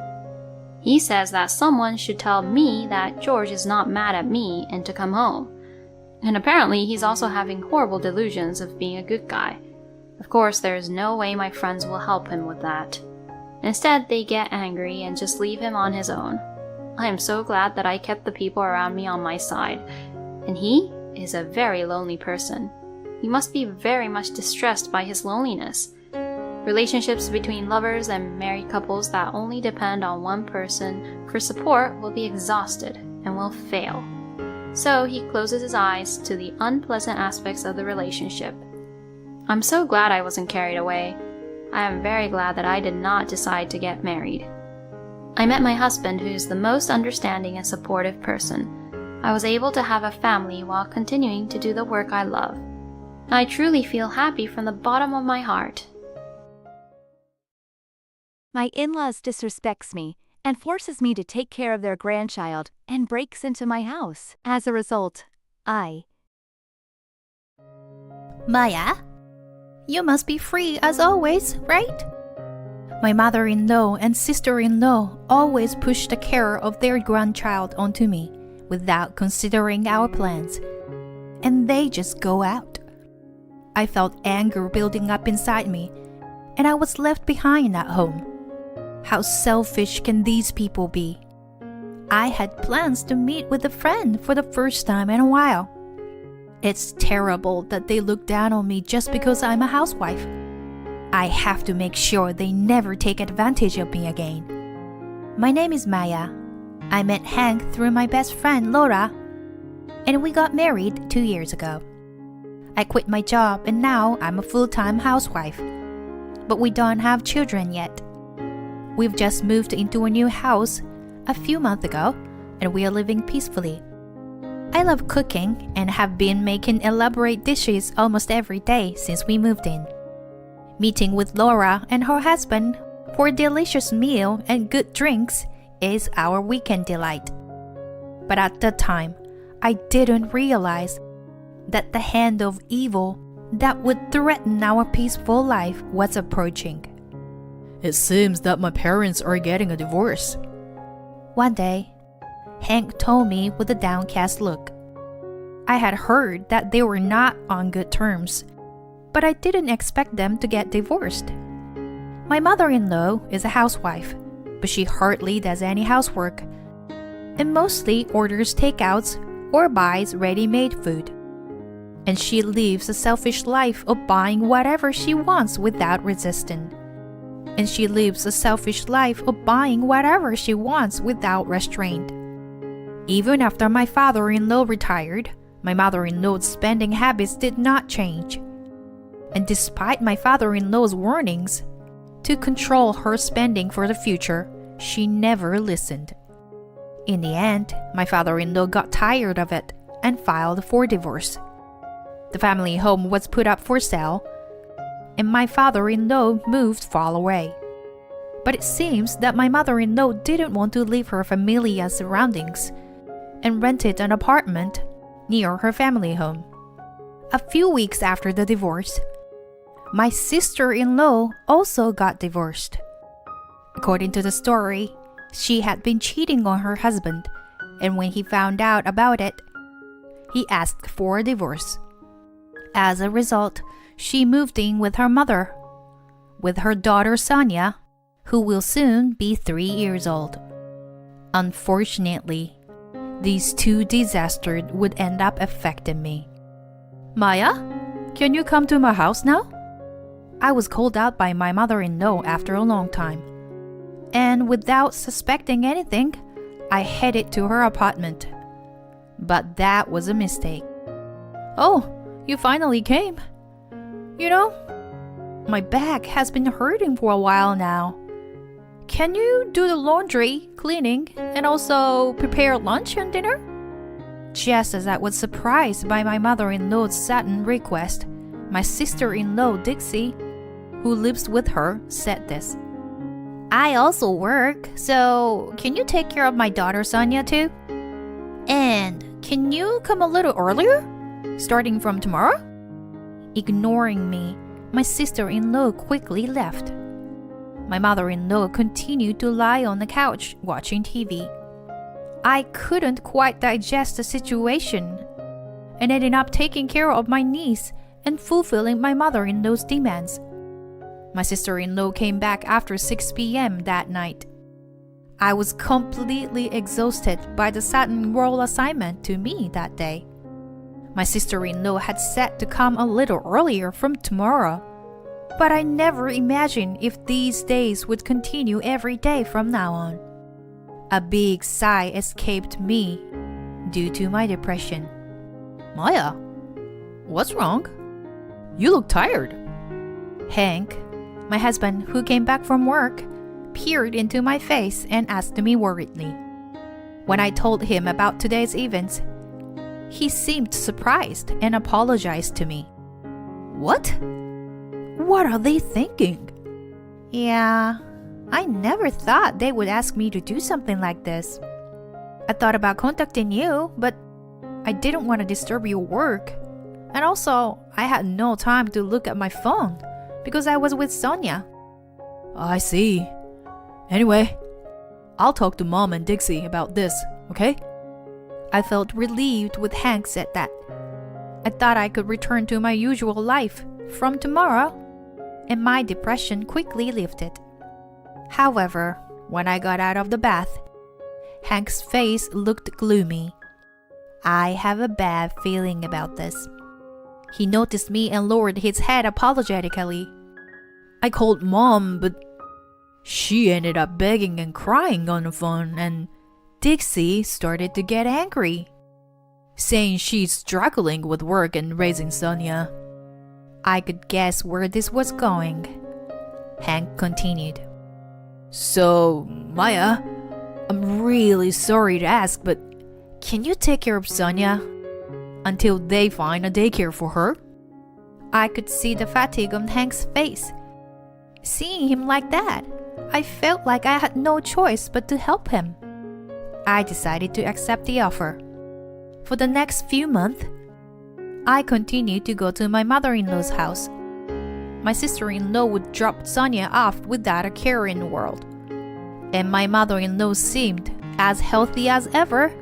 He says that someone should tell me that George is not mad at me and to come home. And apparently he's also having horrible delusions of being a good guy. Of course, there is no way my friends will help him with that. Instead, they get angry and just leave him on his own. I am so glad that I kept the people around me on my side. And he is a very lonely person. He must be very much distressed by his loneliness. Relationships between lovers and married couples that only depend on one person for support will be exhausted and will fail. So he closes his eyes to the unpleasant aspects of the relationship. I'm so glad I wasn't carried away. I am very glad that I did not decide to get married. I met my husband, who is the most understanding and supportive person. I was able to have a family while continuing to do the work I love. I truly feel happy from the bottom of my heart. My in-laws disrespects me and forces me to take care of their grandchild and breaks into my house. As a result, Maya, you must be free as always, right? My mother-in-law and sister-in-law always push the care of their grandchild onto me without considering our plans, and they just go out. I felt anger building up inside me, and I was left behind at home. How selfish can these people be? I had plans to meet with a friend for the first time in a while. It's terrible that they look down on me just because I'm a housewife. I have to make sure they never take advantage of me again. My name is Maya. I met Hank through my best friend Laura, and we got married 2 years ago. I quit my job and now I'm a full-time housewife. But we don't have children yet. We've just moved into a new house a few months ago, and we are living peacefully. I love cooking and have been making elaborate dishes almost every day since we moved in. Meeting with Laura and her husband for a delicious meal and good drinks is our weekend delight. But at that time, I didn't realize that the hand of evil that would threaten our peaceful life was approaching. It seems that my parents are getting a divorce. One day, Hank told me with a downcast look. I had heard that they were not on good terms, but I didn't expect them to get divorced. My mother-in-law is a housewife, but she hardly does any housework, and mostly orders takeouts or buys ready-made food. And she lives a selfish life of buying whatever she wants without resistance. And she lives a selfish life of buying whatever she wants without restraint. Even after my father-in-law retired, my mother-in-law's spending habits did not change. And despite my father-in-law's warnings to control her spending for the future, she never listened. In the end, my father-in-law got tired of it and filed for divorce. The family home was put up for sale, and my father-in-law moved far away. But it seems that my mother-in-law didn't want to leave her familiar surroundings and rented an apartment near her family home. A few weeks after the divorce, my sister-in-law also got divorced. According to the story, she had been cheating on her husband, and when he found out about it, he asked for a divorce. As a result, she moved in with her mother, with her daughter Sonia, who will soon be 3 years old. Unfortunately, these two disasters would end up affecting me. Maya, can you come to my house now? I was called out by my mother-in-law after a long time, and without suspecting anything, I headed to her apartment. But that was a mistake. Oh, you finally came. You know, my back has been hurting for a while now. Can you do the laundry, cleaning, and also prepare lunch and dinner? Just as I was surprised by my mother-in-law's sudden request, my sister-in-law Dixie, who lives with her, said this. I also work, so can you take care of my daughter Sonia too? And can you come a little earlier, starting from tomorrow? Ignoring me, my sister-in-law quickly left. My mother-in-law continued to lie on the couch watching TV. I couldn't quite digest the situation and ended up taking care of my niece and fulfilling my mother-in-law's demands. My sister-in-law came back after 6 p.m. that night. I was completely exhausted by the sudden role assignment to me that day. My sister-in-law had said to come a little earlier from tomorrow, but I never imagined if these days would continue every day from now on. A big sigh escaped me due to my depression. Maya, what's wrong? You look tired. Hank, my husband, who came back from work, peered into my face and asked me worriedly. When I told him about today's events, he seemed surprised and apologized to me. What? What are they thinking? Yeah, I never thought they would ask me to do something like this. I thought about contacting you, but I didn't want to disturb your work. And also, I had no time to look at my phone because I was with Sonia. I see. Anyway, I'll talk to Mom and Dixie about this, okay? I felt relieved when Hank said that. I thought I could return to my usual life from tomorrow, and my depression quickly lifted. However, when I got out of the bath, Hank's face looked gloomy. I have a bad feeling about this. He noticed me and lowered his head apologetically. I called Mom, but she ended up begging and crying on the phone, and Dixie started to get angry, saying she's struggling with work and raising Sonia. I could guess where this was going. Hank continued. So, Maya, I'm really sorry to ask, but can you take care of Sonia until they find a daycare for her? I could see the fatigue on Hank's face. Seeing him like that, I felt like I had no choice but to help him. I decided to accept the offer. For the next few months, I continued to go to my mother-in-law's house. My sister-in-law would drop Sonia off without a care in the world. And my mother-in-law seemed as healthy as ever,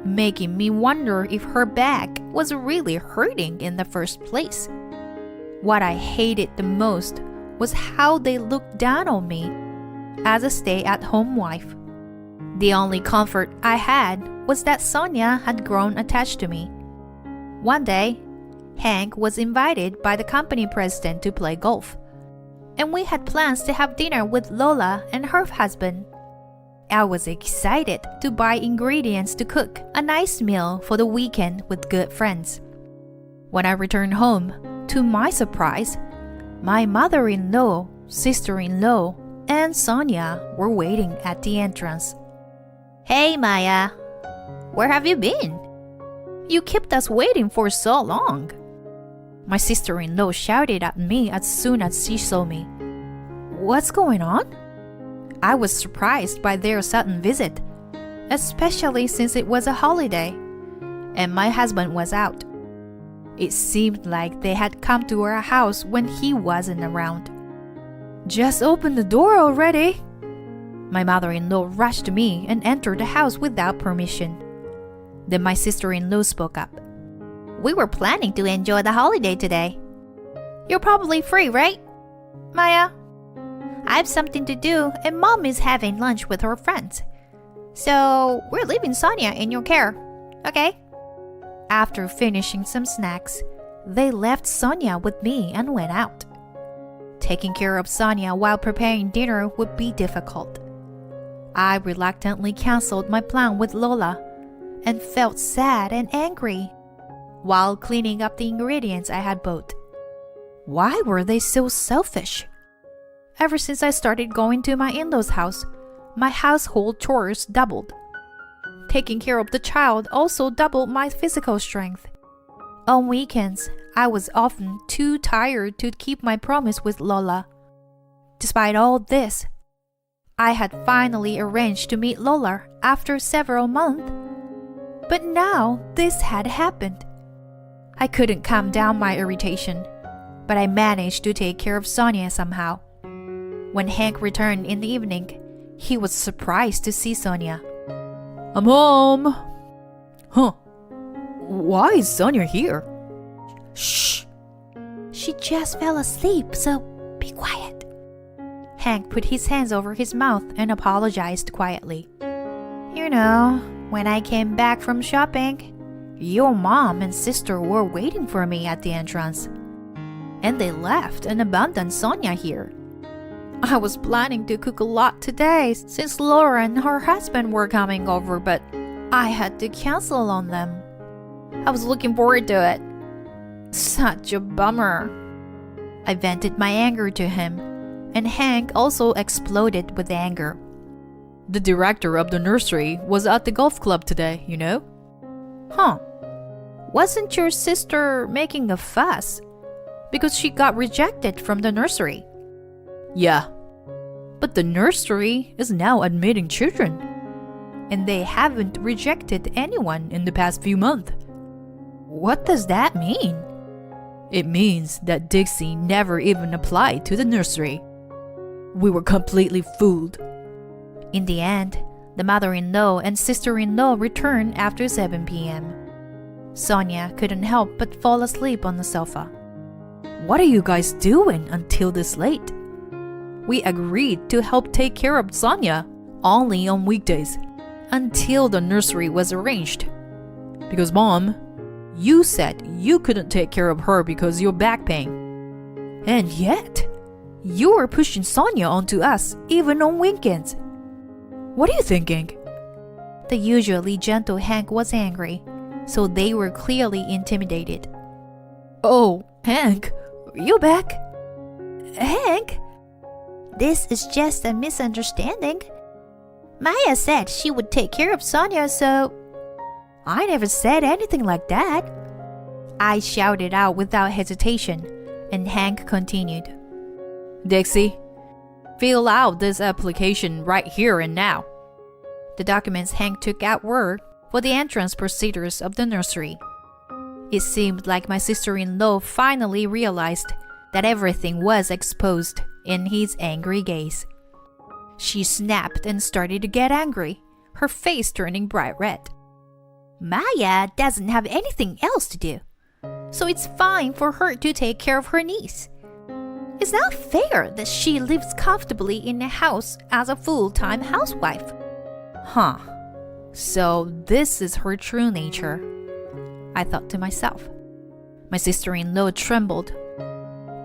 making me wonder if her back was really hurting in the first place. What I hated the most was how they looked down on me as a stay-at-home wife. The only comfort I had was that Sonia had grown attached to me. One day, Hank was invited by the company president to play golf, and we had plans to have dinner with Lola and her husband. I was excited to buy ingredients to cook a nice meal for the weekend with good friends. When I returned home, to my surprise, my mother-in-law, sister-in-law, and Sonia were waiting at the entrance. Hey, Maya. Where have you been? You kept us waiting for so long. My sister-in-law shouted at me as soon as she saw me. What's going on? I was surprised by their sudden visit, especially since it was a holiday, and my husband was out. It seemed like they had come to our house when he wasn't around. Just open the door already. My mother-in-law rushed to me and entered the house without permission. Then my sister-in-law spoke up. We were planning to enjoy the holiday today. You're probably free, right, Maya? I have something to do and Mom is having lunch with her friends. So we're leaving Sonia in your care, okay? After finishing some snacks, they left Sonia with me and went out. Taking care of Sonia while preparing dinner would be difficult. I reluctantly canceled my plan with Lola and felt sad and angry while cleaning up the ingredients I had bought. Why were they so selfish? Ever since I started going to my in-laws' house, my household chores doubled. Taking care of the child also doubled my physical strength. On weekends, I was often too tired to keep my promise with Lola. Despite all this, I had finally arranged to meet Lola after several months. But now this had happened. I couldn't calm down my irritation, but I managed to take care of Sonia somehow. When Hank returned in the evening, he was surprised to see Sonia. I'm home. Huh. Why is Sonia here? Shh. She just fell asleep, so be quiet. Hank put his hands over his mouth and apologized quietly. You know, when I came back from shopping, your mom and sister were waiting for me at the entrance. And they left and abandoned Sonia here. I was planning to cook a lot today since Laura and her husband were coming over, but I had to cancel on them. I was looking forward to it. Such a bummer. I vented my anger to him, and Hank also exploded with anger. The director of the nursery was at the golf club today, you know? Huh. Wasn't your sister making a fuss because she got rejected from the nursery? Yeah. But the nursery is now admitting children, and they haven't rejected anyone in the past few months. What does that mean? It means that Dixie never even applied to the nursery. We were completely fooled. In the end, the mother-in-law and sister-in-law returned after 7 p.m. Sonia couldn't help but fall asleep on the sofa. What are you guys doing until this late? We agreed to help take care of Sonia only on weekdays until the nursery was arranged. Because Mom, you said you couldn't take care of her because of your back pain. And yet, you were pushing Sonia onto us even on weekends. What are you thinking? The usually gentle Hank was angry, so they were clearly intimidated. Oh, Hank, you back? Hank? This is just a misunderstanding. Maya said she would take care of Sonia, so... I never said anything like that. I shouted out without hesitation, and Hank continued. Dixie, fill out this application right here and now. The documents Hank took out were for the entrance procedures of the nursery. It seemed like my sister-in-law finally realized that everything was exposed in his angry gaze. She snapped and started to get angry, her face turning bright red. Maya doesn't have anything else to do, so it's fine for her to take care of her niece. It's not fair that she lives comfortably in a house as a full-time housewife. Huh. So this is her true nature, I thought to myself. My sister-in-law trembled,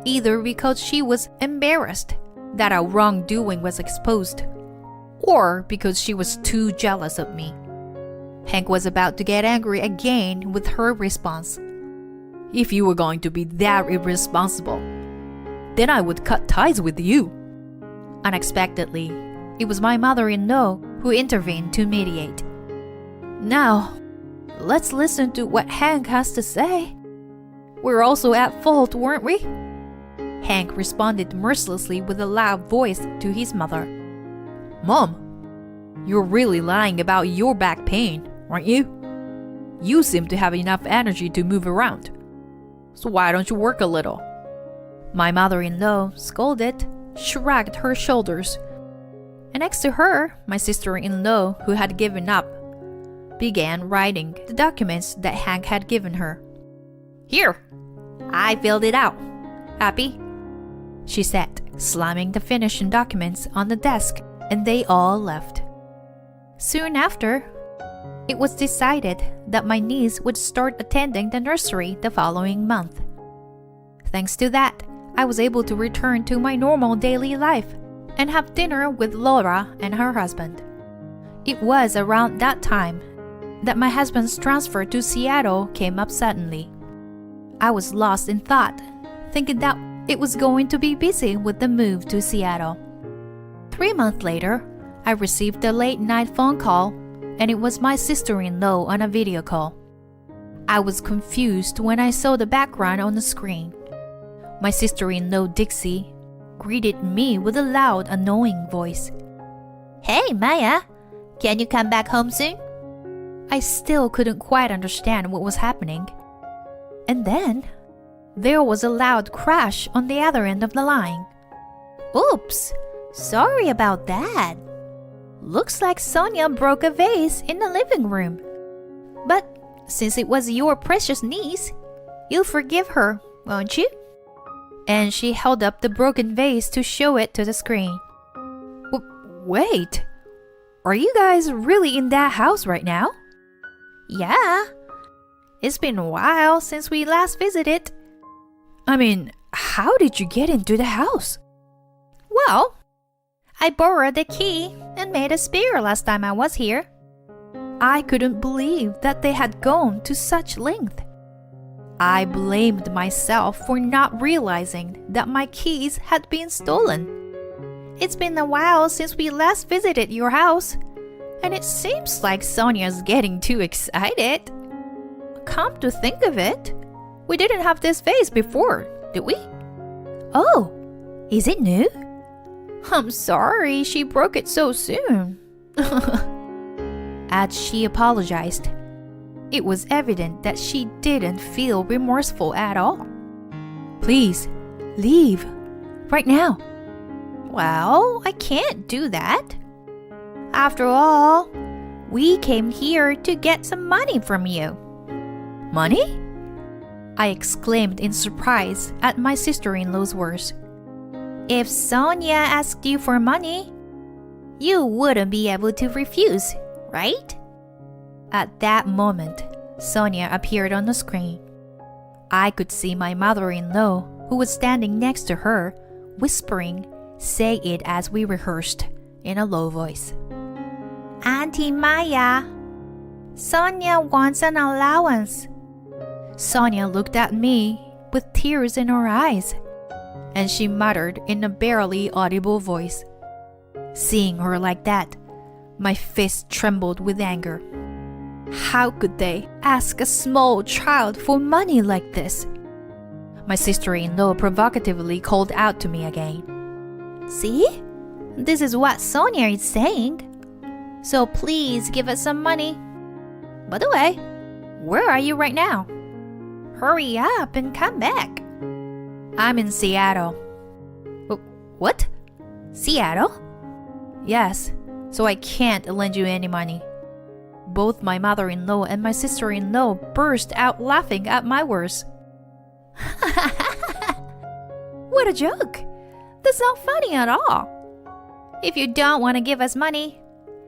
either because she was embarrassed that our wrongdoing was exposed, or because she was too jealous of me. Hank was about to get angry again with her response. If you were going to be that irresponsible, then I would cut ties with you. Unexpectedly, it was my mother-in-law who who intervened to mediate. Now, let's listen to what Hank has to say. We're also at fault, weren't we? Hank responded mercilessly with a loud voice to his mother. Mom, you're really lying about your back pain, aren't you? You seem to have enough energy to move around. So why don't you work a little? My mother-in-law scolded, shrugged her shoulders. And next to her, my sister-in-law, who had given up, began writing the documents that Hank had given her. Here, I filled it out. Happy? She said, slamming the finished documents on the desk, and they all left. Soon after, it was decided that my niece would start attending the nursery the following month. Thanks to that, I was able to return to my normal daily life and have dinner with Laura and her husband. It was around that time that my husband's transfer to Seattle came up suddenly. I was lost in thought, thinking that it was going to be busy with the move to Seattle. 3 months later, I received a late-night phone call, and it was my sister-in-law on a video call. I was confused when I saw the background on the screen. My sister-in-law, Dixie, greeted me with a loud, annoying voice. Hey, Maya, can you come back home soon? I still couldn't quite understand what was happening. And then, there was a loud crash on the other end of the line. Oops, sorry about that. Looks like Sonia broke a vase in the living room. But since it was your precious niece, you'll forgive her, won't you? And she held up the broken vase to show it to the screen. Wait, are you guys really in that house right now? Yeah. It's been a while since we last visited. I mean, how did you get into the house? Well, I borrowed the key and made a spare last time I was here. I couldn't believe that they had gone to such length. I blamed myself for not realizing that my keys had been stolen. It's been a while since we last visited your house, and it seems like Sonia's getting too excited. Come to think of it, we didn't have this vase before, did we? Oh, is it new? I'm sorry she broke it so soon. As she apologized, it was evident that she didn't feel remorseful at all. Please, leave. Right now. Well, I can't do that. After all, we came here to get some money from you. Money? I exclaimed in surprise at my sister-in-law's words. If Sonia asked you for money, you wouldn't be able to refuse, right? At that moment, Sonia appeared on the screen. I could see my mother-in-law, who was standing next to her, whispering, say it as we rehearsed, in a low voice. Auntie Maya, Sonia wants an allowance. Sonia looked at me with tears in her eyes, and she muttered in a barely audible voice. Seeing her like that, my fist trembled with anger. How could they ask a small child for money like this? My sister-in-law provocatively called out to me again. See? This is what Sonia is saying. So please give us some money. By the way, where are you right now? Hurry up and come back. I'm in Seattle. What? Seattle? Yes, so I can't lend you any money. Both my mother-in-law and my sister-in-law burst out laughing at my words. What a joke! That's not funny at all. If you don't want to give us money,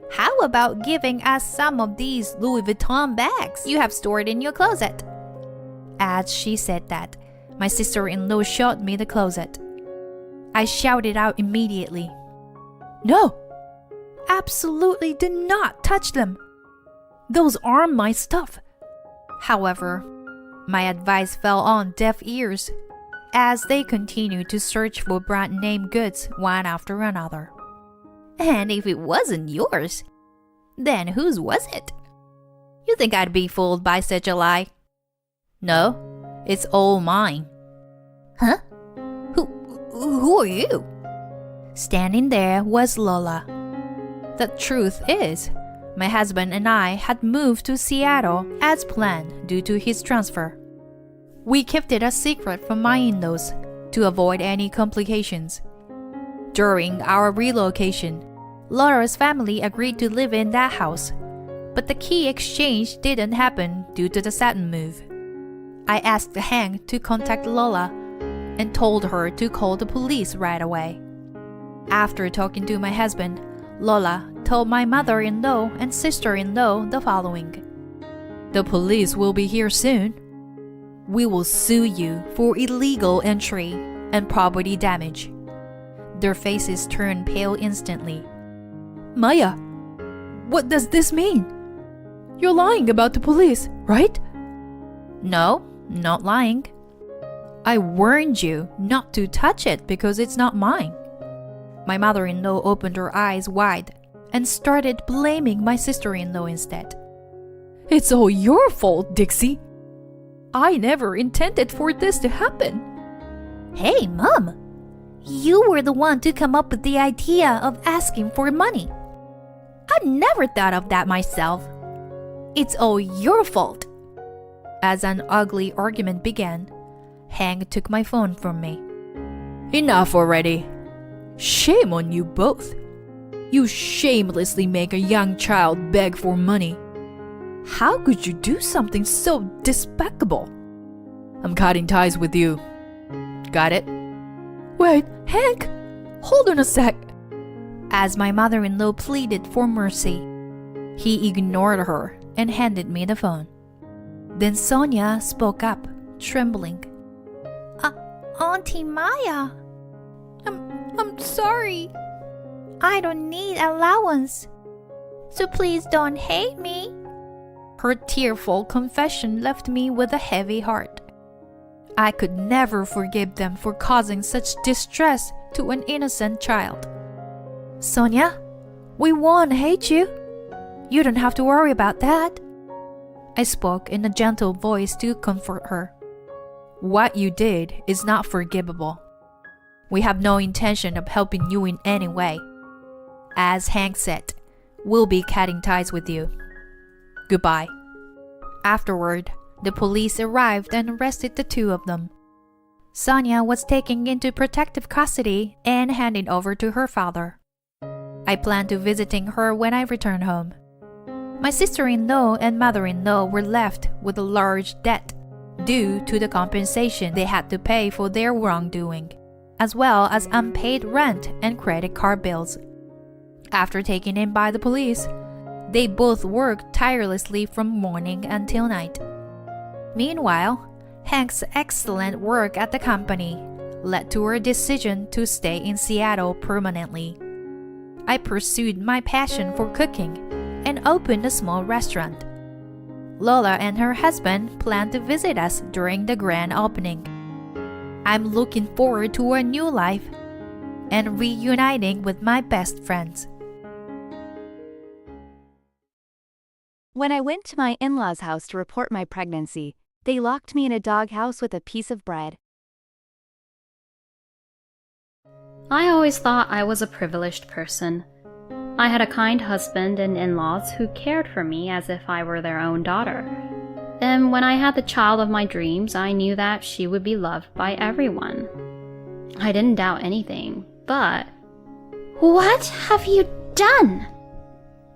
how about giving us some of these Louis Vuitton bags you have stored in your closet? As she said that, my sister-in-law showed me the closet. I shouted out immediately. No! Absolutely do not touch them! Those aren't my stuff. However, my advice fell on deaf ears as they continued to search for brand name goods one after another. And if it wasn't yours, Then whose was it? You think I'd be fooled by such a lie? No, it's all mine. Huh? Who are you? Standing there was Lola. The truth is, my husband and I had moved to Seattle as planned due to his transfer. We kept it a secret from my in-laws to avoid any complications. During our relocation, Laura's family agreed to live in that house, but the key exchange didn't happen due to the sudden move. I asked Hank to contact Lola and told her to call the police right away. After talking to my husband, Lola told my mother-in-law and sister-in-law the following. The police will be here soon. We will sue you for illegal entry and property damage. Their faces turned pale instantly. Maya, what does this mean? You're lying about the police, right? No, not lying. I warned you not to touch it because it's not mine. My mother-in-law opened her eyes wide and started blaming my sister-in-law instead. It's all your fault, Dixie. I never intended for this to happen. Hey, Mom. You were the one to come up with the idea of asking for money. I never thought of that myself. It's all your fault. As an ugly argument began, Hank took my phone from me. Enough already. Shame on you both. You shamelessly make a young child beg for money. How could you do something so despicable? I'm cutting ties with you. Got it? Wait, Hank! Hold on a sec. As my mother-in-law pleaded for mercy, he ignored her and handed me the phone. Then Sonia spoke up, trembling. Auntie Maya, I'm sorry. I don't need allowance, so please don't hate me. Her tearful confession left me with a heavy heart. I could never forgive them for causing such distress to an innocent child. Sonia, we won't hate you. You don't have to worry about that. I spoke in a gentle voice to comfort her. What you did is not forgivable. We have no intention of helping you in any way. As Hank said, we'll be cutting ties with you. Goodbye. Afterward, the police arrived and arrested the two of them. Sonia was taken into protective custody and handed over to her father. I plan to visiting her when I return home. My sister-in-law and mother-in-law were left with a large debt due to the compensation they had to pay for their wrongdoing, as well as unpaid rent and credit card bills. After taken in by the police, they both worked tirelessly from morning until night. Meanwhile, Hank's excellent work at the company led to her decision to stay in Seattle permanently. I pursued my passion for cooking and opened a small restaurant. Lola and her husband plan to visit us during the grand opening. I'm looking forward to a new life and reuniting with my best friends. When I went to my in-laws' house to report my pregnancy, they locked me in a doghouse with a piece of bread. I always thought I was a privileged person. I had a kind husband and in-laws who cared for me as if I were their own daughter. And when I had the child of my dreams, I knew that she would be loved by everyone. I didn't doubt anything, but... What have you done?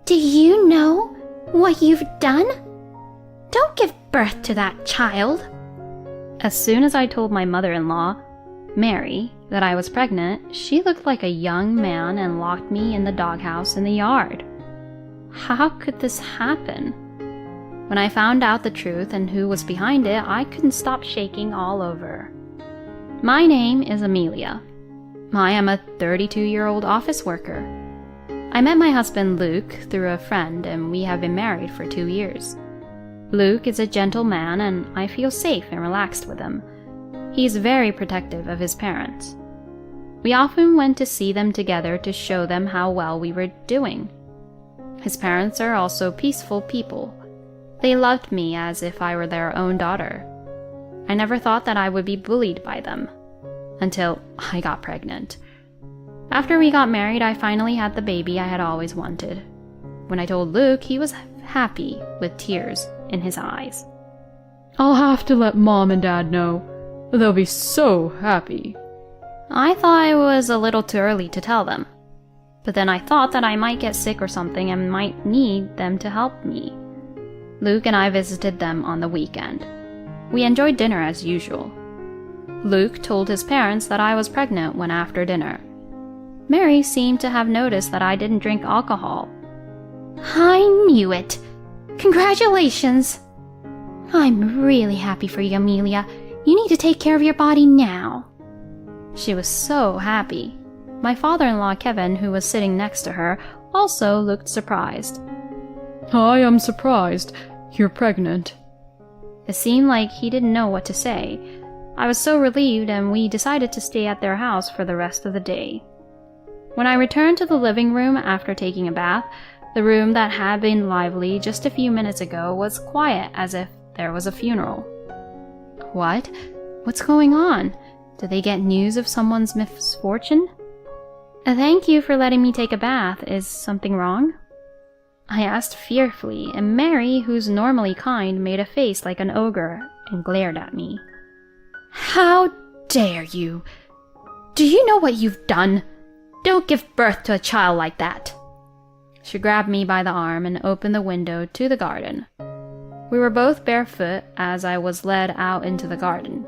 Do you know what you've done? Don't give birth to that child. As soon as I told my mother-in-law, Mary, that I was pregnant, she looked like a young man and locked me in the doghouse in the yard. How could this happen? When I found out the truth and who was behind it, I couldn't stop shaking all over. My name is Amelia. I am a 32-year-old office worker. I met my husband Luke through a friend, and we have been married for 2 years. Luke is a gentle man, and I feel safe and relaxed with him. He's very protective of his parents. We often went to see them together to show them how well we were doing. His parents are also peaceful people. They loved me as if I were their own daughter. I never thought that I would be bullied by them, until I got pregnant. After we got married, I finally had the baby I had always wanted. When I told Luke, he was happy with tears in his eyes. I'll have to let Mom and Dad know. They'll be so happy. I thought it was a little too early to tell them. But then I thought that I might get sick or something and might need them to help me. Luke and I visited them on the weekend. We enjoyed dinner as usual. Luke told his parents that I was pregnant when after dinner. Mary seemed to have noticed that I didn't drink alcohol. I knew it! Congratulations! I'm really happy for you, Amelia. You need to take care of your body now. She was so happy. My father-in-law, Kevin, who was sitting next to her, also looked surprised. I am surprised. You're pregnant. It seemed like he didn't know what to say. I was so relieved, and we decided to stay at their house for the rest of the day. When I returned to the living room after taking a bath, the room that had been lively just a few minutes ago was quiet as if there was a funeral. What? What's going on? Did they get news of someone's misfortune? Thank you for letting me take a bath. Is something wrong? I asked fearfully, and Mary, who's normally kind, made a face like an ogre and glared at me. How dare you? Do you know what you've done? Don't give birth to a child like that. She grabbed me by the arm and opened the window to the garden. We were both barefoot as I was led out into the garden.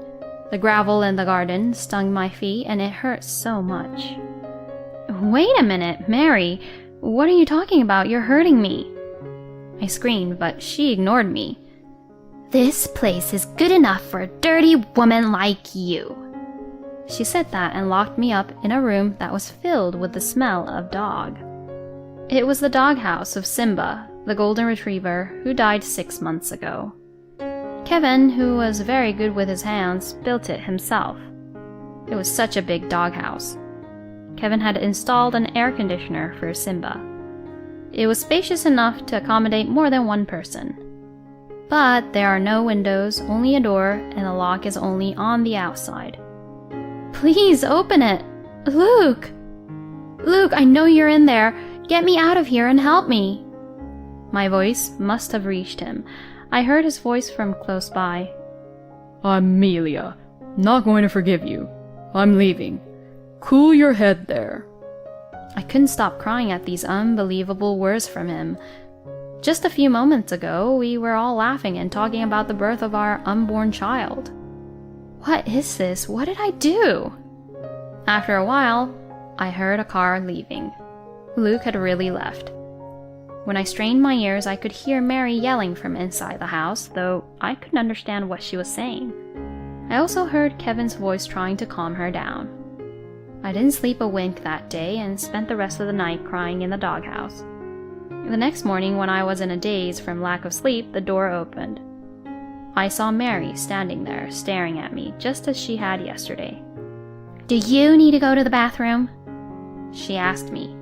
The gravel in the garden stung my feet and it hurt so much. Wait a minute, Mary. What are you talking about? You're hurting me. I screamed, but she ignored me. This place is good enough for a dirty woman like you. She said that and locked me up in a room that was filled with the smell of dog. It was the doghouse of Simba, the golden retriever, who died 6 months ago. Kevin, who was very good with his hands, built it himself. It was such a big doghouse. Kevin had installed an air conditioner for Simba. It was spacious enough to accommodate more than one person. But there are no windows, only a door, and the lock is only on the outside. Please open it! Luke! Luke, I know you're in there. Get me out of here and help me! My voice must have reached him. I heard his voice from close by. Amelia, not going to forgive you. I'm leaving. Cool your head there. I couldn't stop crying at these unbelievable words from him. Just a few moments ago, we were all laughing and talking about the birth of our unborn child. What is this? What did I do? After a while, I heard a car leaving. Luke had really left. When I strained my ears, I could hear Mary yelling from inside the house, though I couldn't understand what she was saying. I also heard Kevin's voice trying to calm her down. I didn't sleep a wink that day and spent the rest of the night crying in the doghouse. The next morning, when I was in a daze from lack of sleep, the door opened. I saw Mary standing there, staring at me, just as she had yesterday. Do you need to go to the bathroom? She asked me.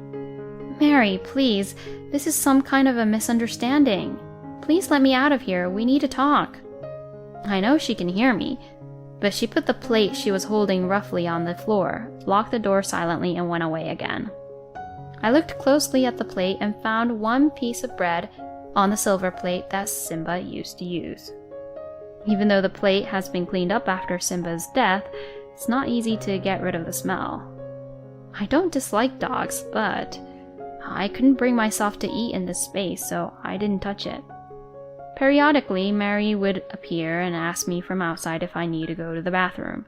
Mary, please, this is some kind of a misunderstanding. Please let me out of here, we need to talk. I know she can hear me, but she put the plate she was holding roughly on the floor, locked the door silently, and went away again. I looked closely at the plate and found one piece of bread on the silver plate that Simba used to use. Even though the plate has been cleaned up after Simba's death, it's not easy to get rid of the smell. I don't dislike dogs, but I couldn't bring myself to eat in this space, so I didn't touch it. Periodically, Mary would appear and ask me from outside if I need to go to the bathroom.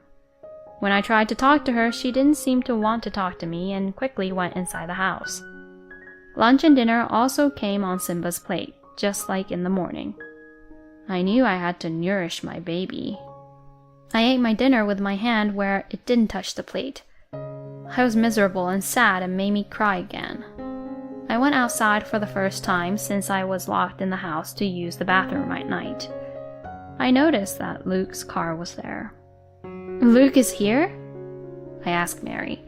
When I tried to talk to her, she didn't seem to want to talk to me and quickly went inside the house. Lunch and dinner also came on Simba's plate, just like in the morning. I knew I had to nourish my baby. I ate my dinner with my hand where it didn't touch the plate. I was miserable and sad and made me cry again. I went outside for the first time since I was locked in the house to use the bathroom at night. I noticed that Luke's car was there. Luke is here? I asked Mary.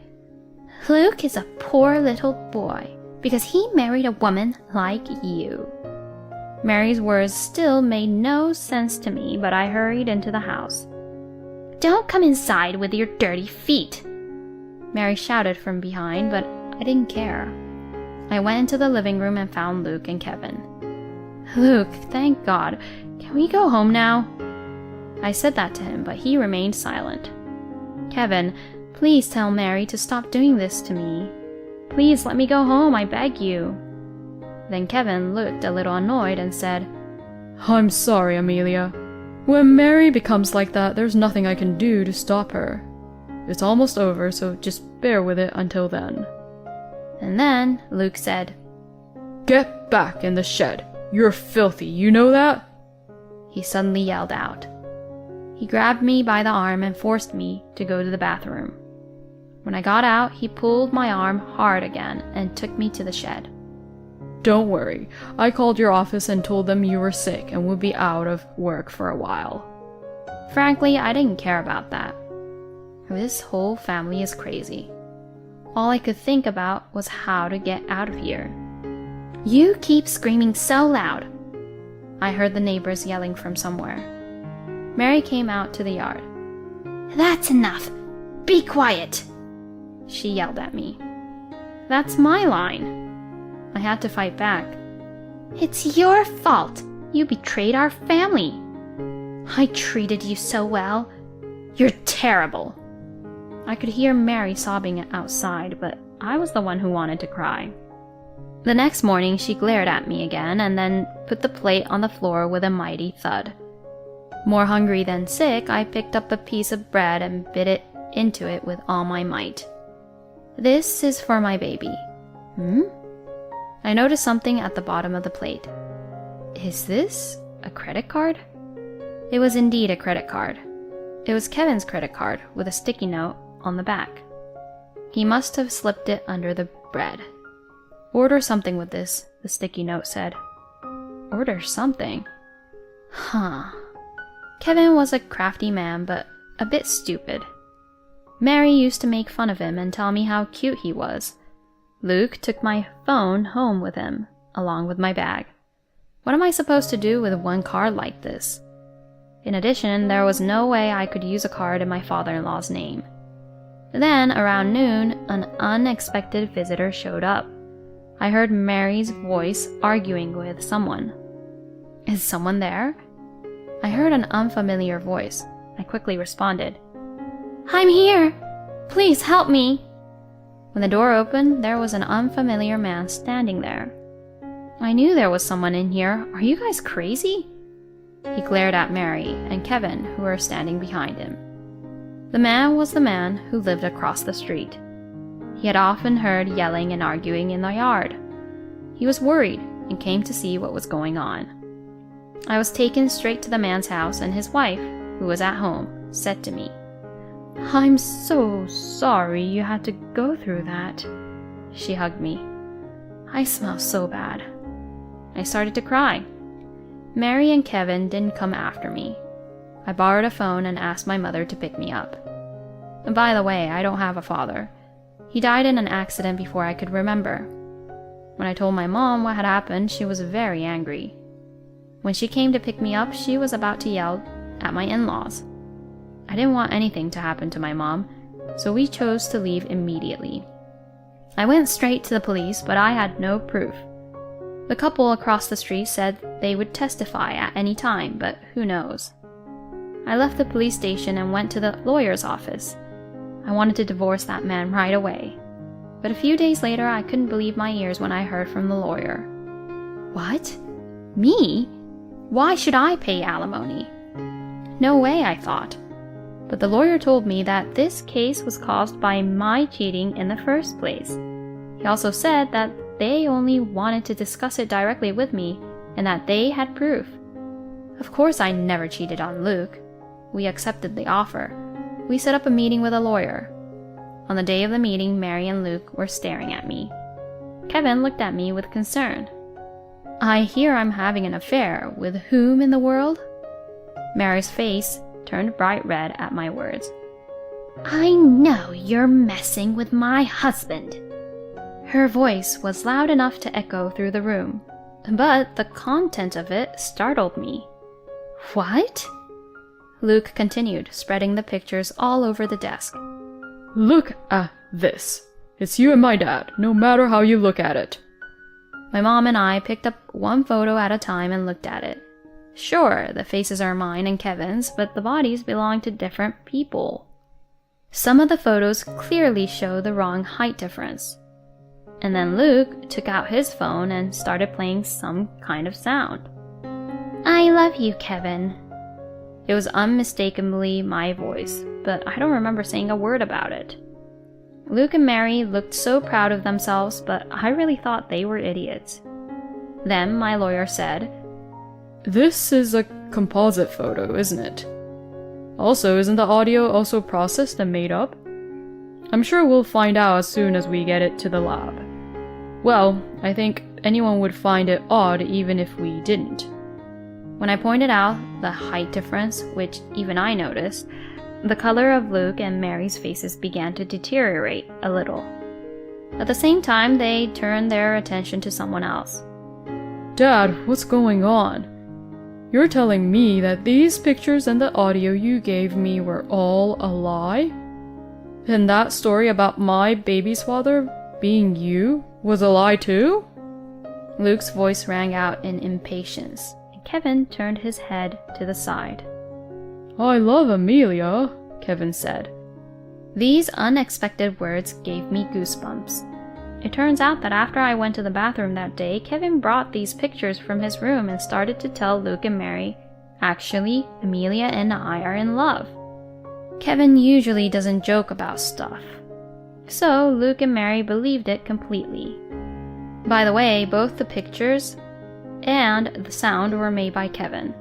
Luke is a poor little boy. because he married a woman like you." Mary's words still made no sense to me, but I hurried into the house. "Don't come inside with your dirty feet," Mary shouted from behind, but I didn't care. I went into the living room and found Luke and Kevin. "Luke, thank God. Can we go home now?" I said that to him, but he remained silent. "Kevin, please tell Mary to stop doing this to me. Please let me go home, I beg you." Then Kevin looked a little annoyed and said, "I'm sorry, Amelia. When Mary becomes like that, there's nothing I can do to stop her. It's almost over, so just bear with it until then." And then Luke said, "Get back in the shed. You're filthy, you know that?" He suddenly yelled out. He grabbed me by the arm and forced me to go to the bathroom. When I got out, he pulled my arm hard again and took me to the shed. "Don't worry. I called your office and told them you were sick and would be out of work for a while." Frankly, I didn't care about that. This whole family is crazy. All I could think about was how to get out of here. "You keep screaming so loud," I heard the neighbors yelling from somewhere. Mary came out to the yard. "That's enough. Be quiet," she yelled at me. "That's my line." I had to fight back. "It's your fault. You betrayed our family. I treated you so well. You're terrible." I could hear Mary sobbing outside, but I was the one who wanted to cry. The next morning, she glared at me again and then put the plate on the floor with a mighty thud. More hungry than sick, I picked up a piece of bread and bit it into it with all my might. "This is for my baby." I noticed something at the bottom of the plate. Is this a credit card? It was indeed a credit card. It was Kevin's credit card with a sticky note on the back. He must have slipped it under the bread. "Order something with this," the sticky note said. Order something? Kevin was a crafty man, but a bit stupid. Mary used to make fun of him and tell me how cute he was. Luke took my phone home with him, along with my bag. What am I supposed to do with one card like this? In addition, there was no way I could use a card in my father-in-law's name. Then, around noon, an unexpected visitor showed up. I heard Mary's voice arguing with someone. "Is someone there?" I heard an unfamiliar voice. I quickly responded, "I'm here! Please help me!" When the door opened, there was an unfamiliar man standing there. I knew there was someone in here. Are you guys crazy? He glared at Mary and Kevin, who were standing behind him. The man was the man who lived across the street. He had often heard yelling and arguing in the yard. He was worried and came to see what was going on. I was taken straight to the man's house, and his wife, who was at home, said to me, "I'm so sorry you had to go through that." She hugged me. "I smell so bad." I started to cry. Mary and Kevin didn't come after me. I borrowed a phone and asked my mother to pick me up. And by the way, I don't have a father. He died in an accident before I could remember. When I told my mom what had happened, she was very angry. When she came to pick me up, she was about to yell at my in-laws. I didn't want anything to happen to my mom, so we chose to leave immediately. I went straight to the police, but I had no proof. The couple across the street said they would testify at any time, but who knows. I left the police station and went to the lawyer's office. I wanted to divorce that man right away. But a few days later, I couldn't believe my ears when I heard from the lawyer. "What? Me? Why should I pay alimony?" No way, I thought. But the lawyer told me that this case was caused by my cheating in the first place. He also said that they only wanted to discuss it directly with me and that they had proof. Of course, I never cheated on Luke. We accepted the offer. We set up a meeting with a lawyer. On the day of the meeting, Mary and Luke were staring at me. Kevin looked at me with concern. "I hear I'm having an affair. With whom in the world?" Mary's face turned bright red at my words. "I know you're messing with my husband." Her voice was loud enough to echo through the room, but the content of it startled me. What? Luke continued, spreading the pictures all over the desk. Look at this. It's you and my dad, no matter how you look at it. My mom and I picked up one photo at a time and looked at it. Sure, the faces are mine and Kevin's, but the bodies belong to different people. Some of the photos clearly show the wrong height difference. And then Luke took out his phone and started playing some kind of sound. I love you, Kevin. It was unmistakably my voice, but I don't remember saying a word about it. Luke and Mary looked so proud of themselves, but I really thought they were idiots. Then my lawyer said, This is a composite photo, isn't it? Also, isn't the audio also processed and made up? I'm sure we'll find out as soon as we get it to the lab. Well, I think anyone would find it odd even if we didn't. When I pointed out the height difference, which even I noticed, the color of Luke and Mary's faces began to deteriorate a little. At the same time, they turned their attention to someone else. Dad, what's going on? You're telling me that these pictures and the audio you gave me were all a lie? And that story about my baby's father being you was a lie too? Luke's voice rang out in impatience, and Kevin turned his head to the side. I love Amelia, Kevin said. These unexpected words gave me goosebumps. It turns out that after I went to the bathroom that day, Kevin brought these pictures from his room and started to tell Luke and Mary, actually, Amelia and I are in love. Kevin usually doesn't joke about stuff. So Luke and Mary believed it completely. By the way, both the pictures and the sound were made by Kevin.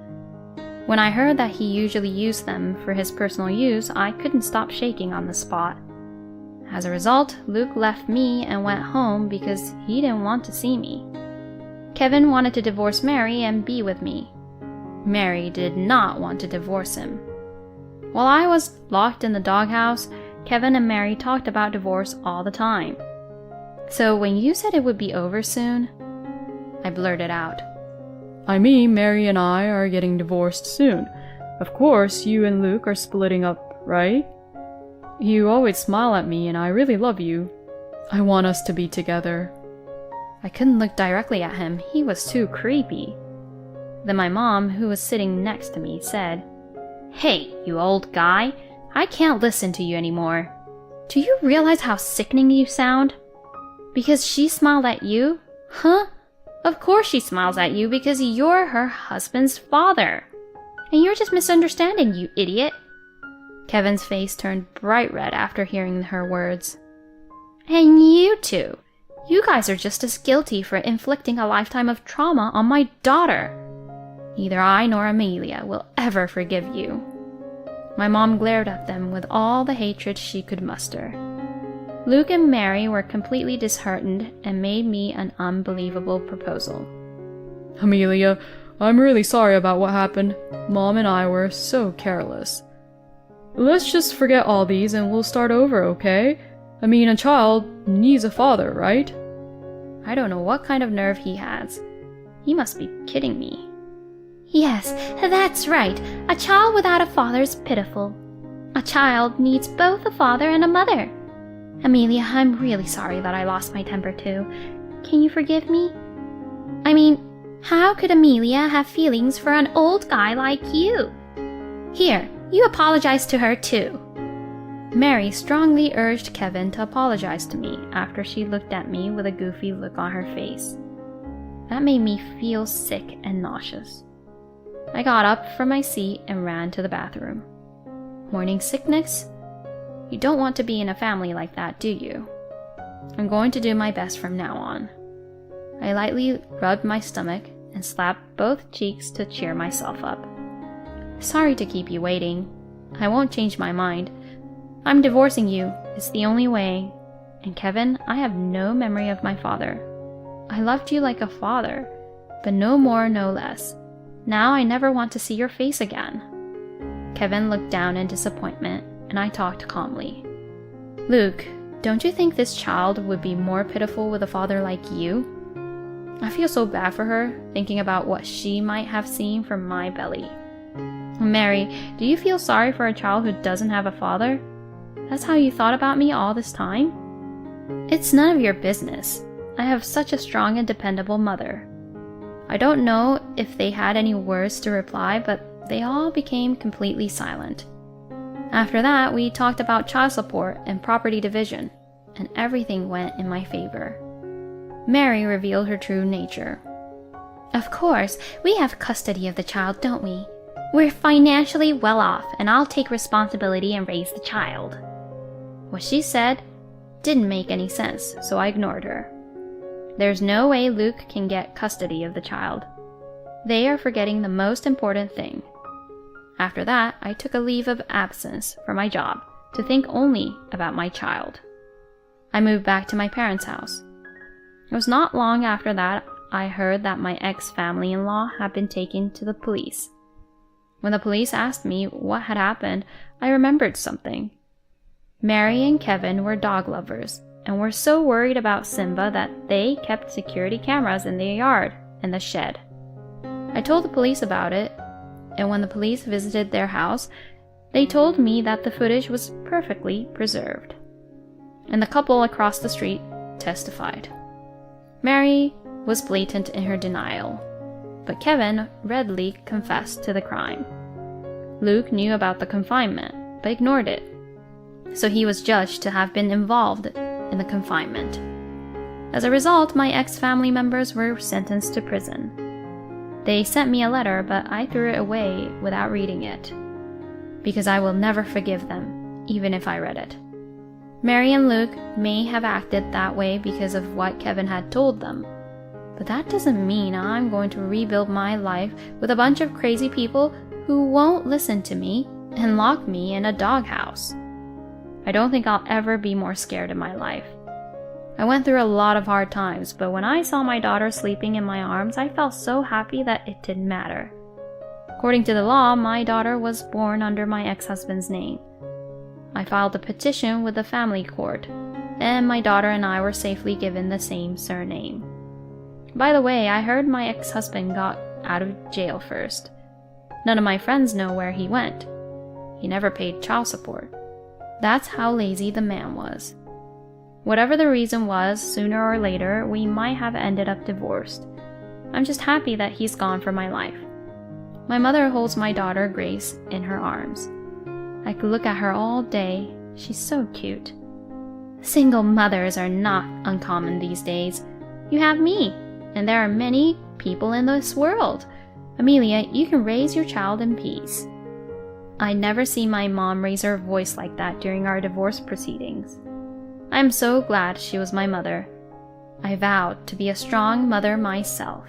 When I heard that he usually used them for his personal use, I couldn't stop shaking on the spot. As a result, Luke left me and went home because he didn't want to see me. Kevin wanted to divorce Mary and be with me. Mary did not want to divorce him. While I was locked in the doghouse, Kevin and Mary talked about divorce all the time. So when you said it would be over soon, I blurted out. I mean, Mary and I are getting divorced soon. Of course, you and Luke are splitting up, right? You always smile at me and I really love you. I want us to be together. I couldn't look directly at him. He was too creepy. Then my mom, who was sitting next to me, said, Hey, you old guy, I can't listen to you anymore. Do you realize how sickening you sound? Because she smiled at you? Huh? Of course she smiles at you because you're her husband's father. And you're just misunderstanding, you idiot. Kevin's face turned bright red after hearing her words. And you two, you guys are just as guilty for inflicting a lifetime of trauma on my daughter. Neither I nor Amelia will ever forgive you. My mom glared at them with all the hatred she could muster. Luke and Mary were completely disheartened and made me an unbelievable proposal. Amelia, I'm really sorry about what happened. Mom and I were so careless. Let's just forget all these and we'll start over, okay? I mean, a child needs a father, right? I don't know what kind of nerve he has. He must be kidding me. Yes, that's right. A child without a father is pitiful. A child needs both a father and a mother. Amelia, I'm really sorry that I lost my temper too. Can you forgive me? I mean, how could Amelia have feelings for an old guy like you? Here, you apologize to her too. Mary strongly urged Kevin to apologize to me after she looked at me with a goofy look on her face. That made me feel sick and nauseous. I got up from my seat and ran to the bathroom. Morning sickness? You don't want to be in a family like that, do you? I'm going to do my best from now on. I lightly rubbed my stomach and slapped both cheeks to cheer myself up. Sorry to keep you waiting. I won't change my mind. I'm divorcing you. It's the only way. And Kevin, I have no memory of my father. I loved you like a father, but no more, no less. Now I never want to see your face again. Kevin looked down in disappointment, and I talked calmly. Luke, Don't you think this child would be more pitiful with a father like you? I feel so bad for her, thinking about what she might have seen from my belly. Mary, do you feel sorry for a child who doesn't have a father? That's how you thought about me all this time? It's none of your business. I have such a strong and dependable mother. I don't know if they had any words to reply, but they all became completely silent. After that, we talked about child support and property division, and everything went in my favor. Mary revealed her true nature. Of course, we have custody of the child, don't we? We're financially well off, and I'll take responsibility and raise the child. What she said didn't make any sense, so I ignored her. There's no way Luke can get custody of the child. They are forgetting the most important thing. After that, I took a leave of absence from my job to think only about my child. I moved back to my parents' house. It was not long after that I heard that my ex-family-in-law had been taken to the police. When the police asked me what had happened, I remembered something. Mary and Kevin were dog lovers and were so worried about Simba that they kept security cameras in their yard and the shed. I told the police about it, and when the police visited their house, they told me that the footage was perfectly preserved. And the couple across the street testified. Mary was blatant in her denial, but Kevin readily confessed to the crime. Luke knew about the confinement, but ignored it, so he was judged to have been involved in the confinement. As a result, my ex-family members were sentenced to prison. They sent me a letter, but I threw it away without reading it, because I will never forgive them, even if I read it. Mary and Luke may have acted that way because of what Kevin had told them, but that doesn't mean I'm going to rebuild my life with a bunch of crazy people who won't listen to me and lock me in a doghouse. I don't think I'll ever be more scared in my life. I went through a lot of hard times, but when I saw my daughter sleeping in my arms, I felt so happy that it didn't matter. According to the law, my daughter was born under my ex-husband's name. I filed a petition with the family court, and my daughter and I were safely given the same surname. By the way, I heard my ex-husband got out of jail first. None of my friends know where he went. He never paid child support. That's how lazy the man was. Whatever the reason was, sooner or later, we might have ended up divorced. I'm just happy that he's gone from my life. My mother holds my daughter Grace in her arms. I could look at her all day. She's so cute. Single mothers are not uncommon these days. You have me, and there are many people in this world. Amelia, you can raise your child in peace. I never see my mom raise her voice like that during our divorce proceedings. I am so glad she was my mother. I vowed to be a strong mother myself.